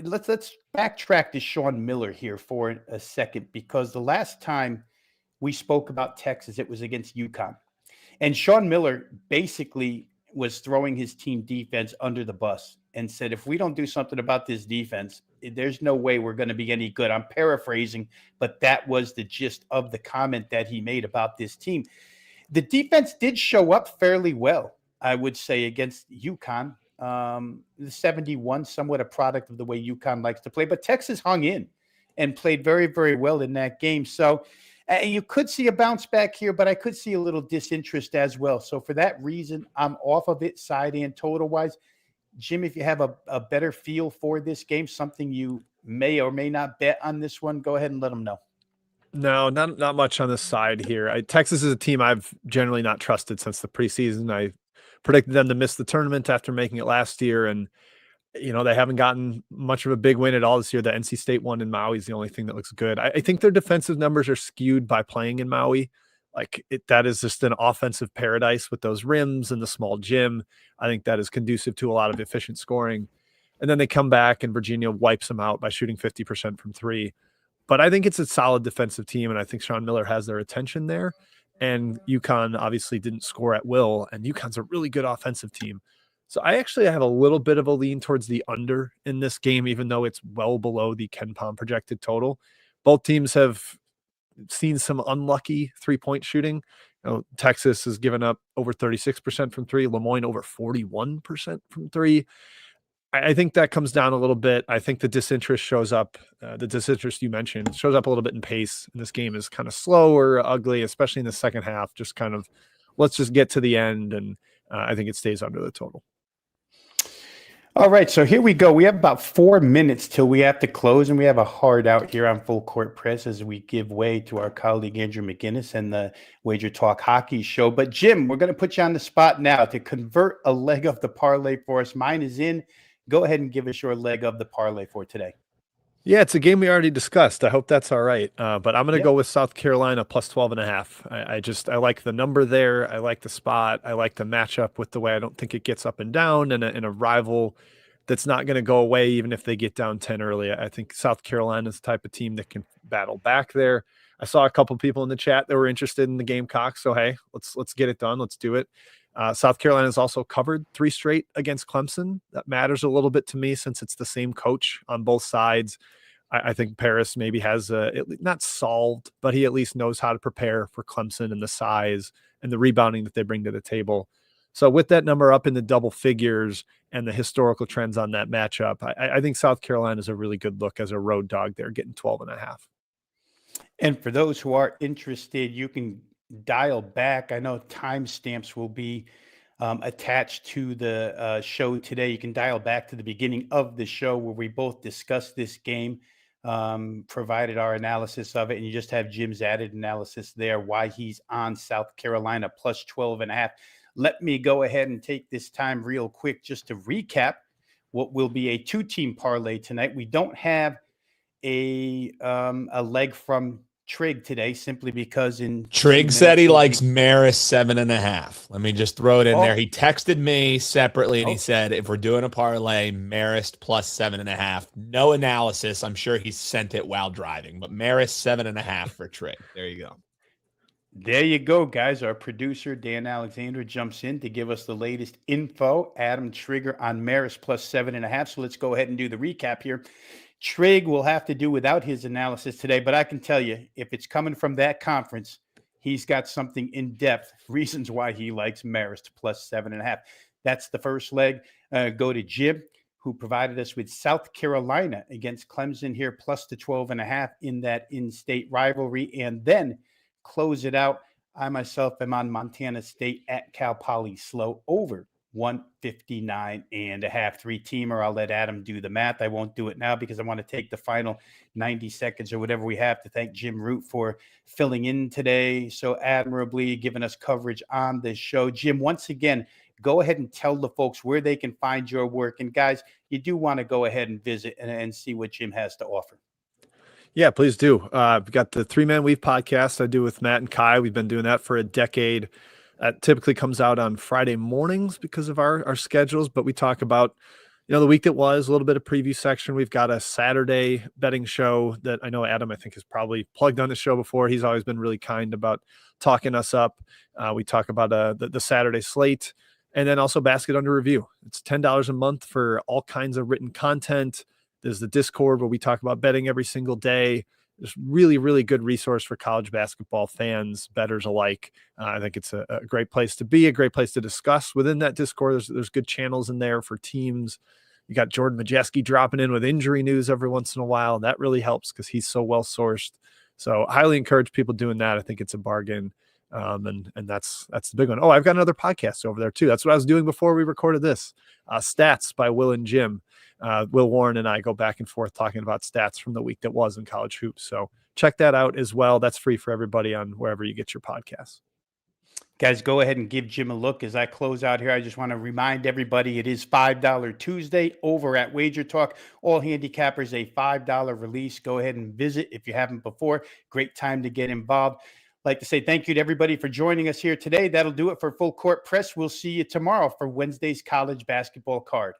let's backtrack to Sean Miller here for a second, because the last time we spoke about Texas, it was against UConn. And Sean Miller basically was throwing his team defense under the bus and said, if we don't do something about this defense, there's no way we're going to be any good. I'm paraphrasing, but that was the gist of the comment that he made about this team. The defense did show up fairly well, I would say, against UConn. The 71, somewhat a product of the way UConn likes to play, but Texas hung in and played very, very well in that game. So you could see a bounce back here, but I could see a little disinterest as well. So for that reason, I'm off of it side and total wise. Jim, if you have a better feel for this game, something you may or may not bet on this one, go ahead and let them know. No, not much on this side here. Texas is a team I've generally not trusted since the preseason. I predicted them to miss the tournament after making it last year, and they haven't gotten much of a big win at all this year. The NC State one in Maui is the only thing that looks good. I think their defensive numbers are skewed by playing in Maui. That is just an offensive paradise with those rims and the small gym. I think that is conducive to a lot of efficient scoring. And then they come back and Virginia wipes them out by shooting 50% from three. But I think it's a solid defensive team, and I think Sean Miller has their attention there. And UConn obviously didn't score at will, and UConn's a really good offensive team. So I actually have a little bit of a lean towards the under in this game, even though it's well below the KenPom projected total. Both teams have seen some unlucky three-point shooting. Texas has given up over 36% from three, LeMoyne over 41% from three. I think that comes down a little bit. I think the disinterest shows up. The disinterest you mentioned shows up a little bit in pace. And this game is kind of slow or ugly, especially in the second half. Just kind of, let's just get to the end. And I think it stays under the total. All right, so here we go. We have about 4 minutes till we have to close, and we have a hard out here on Full Court Press as we give way to our colleague Andrew McGinnis and the WagerTalk Hockey Show. But Jim, we're going to put you on the spot now to convert a leg of the parlay for us. Mine is in. Go ahead and give us your leg of the parlay for today. Yeah, it's a game we already discussed. I hope that's all right. But I'm going to go with South Carolina plus 12.5. I like the number there. I like the spot. I like the matchup with the way I don't think it gets up and down and a rival that's not going to go away even if they get down 10 early. I think South Carolina is the type of team that can battle back there. I saw a couple people in the chat that were interested in the Gamecocks. So, hey, let's get it done. Let's do it. South Carolina has also covered 3 straight against Clemson. That matters a little bit to me since it's the same coach on both sides. I think Paris maybe has not solved, but he at least knows how to prepare for Clemson and the size and the rebounding that they bring to the table. So with that number up in the double figures and the historical trends on that matchup, I think South Carolina is a really good look as a road dog there, getting 12.5. And for those who are interested, you can dial back. I know timestamps will be attached to the show today. You can dial back to the beginning of the show where we both discussed this game, provided our analysis of it, and you just have Jim's added analysis there, why he's on South Carolina plus 12.5. Let me go ahead and take this time real quick just to recap what will be a 2-team parlay tonight. We don't have a leg from Trig today, simply because Trig said he likes Marist 7.5. Let me just throw it in there. He texted me separately and he said, if we're doing a parlay, Marist plus 7.5. No analysis. I'm sure he sent it while driving, but Marist 7.5 for Trig. There you go. There you go, guys. Our producer, Dan Alexander, jumps in to give us the latest info. Adam Trigger on Marist plus 7.5. So let's go ahead and do the recap here. Trig will have to do without his analysis today, but I can tell you, if it's coming from that conference, he's got something in depth, reasons why he likes Marist plus 7.5. That's the first leg. Go to Jim, who provided us with South Carolina against Clemson here, plus the 12.5 in that in-state rivalry, and then close it out. I myself am on Montana State at Cal Poly slow over 159.5. 3-teamer. I'll let Adam do the math. I won't do it now because I want to take the final 90 seconds or whatever we have to thank Jim Root for filling in today so admirably, giving us coverage on this show. Jim, once again, go ahead and tell the folks where they can find your work. And guys, you do want to go ahead and visit and see what Jim has to offer. Yeah, please do. I've got the 3-Man Weave podcast I do with Matt and Kai. We've been doing that for a decade. That typically comes out on Friday mornings because of our schedules, but we talk about, the week that was, a little bit of preview section. We've got a Saturday betting show that I know Adam, I think, has probably plugged on the show before. He's always been really kind about talking us up. We talk about the Saturday slate and then also Basket Under Review. It's $10 a month for all kinds of written content, There's the Discord where we talk about betting every single day. It's really, really good resource for college basketball fans, bettors alike. I think it's a great place to be, a great place to discuss. Within that Discord, there's good channels in there for teams. You got Jordan Majeski dropping in with injury news every once in a while. And that really helps because he's so well sourced. So highly encourage people doing that. I think it's a bargain. And that's the big one. Oh, I've got another podcast over there too. That's what I was doing before we recorded this. Stats by Will and Jim. Will Warren and I go back and forth talking about stats from the week that was in college hoops. So check that out as well. That's free for everybody on wherever you get your podcasts. Guys, go ahead and give Jim a look. As I close out here, I just want to remind everybody it is $5 Tuesday over at WagerTalk. All handicappers, a $5 release. Go ahead and visit if you haven't before. Great time to get involved. I'd like to say thank you to everybody for joining us here today. That'll do it for Full Court Press. We'll see you tomorrow for Wednesday's college basketball card.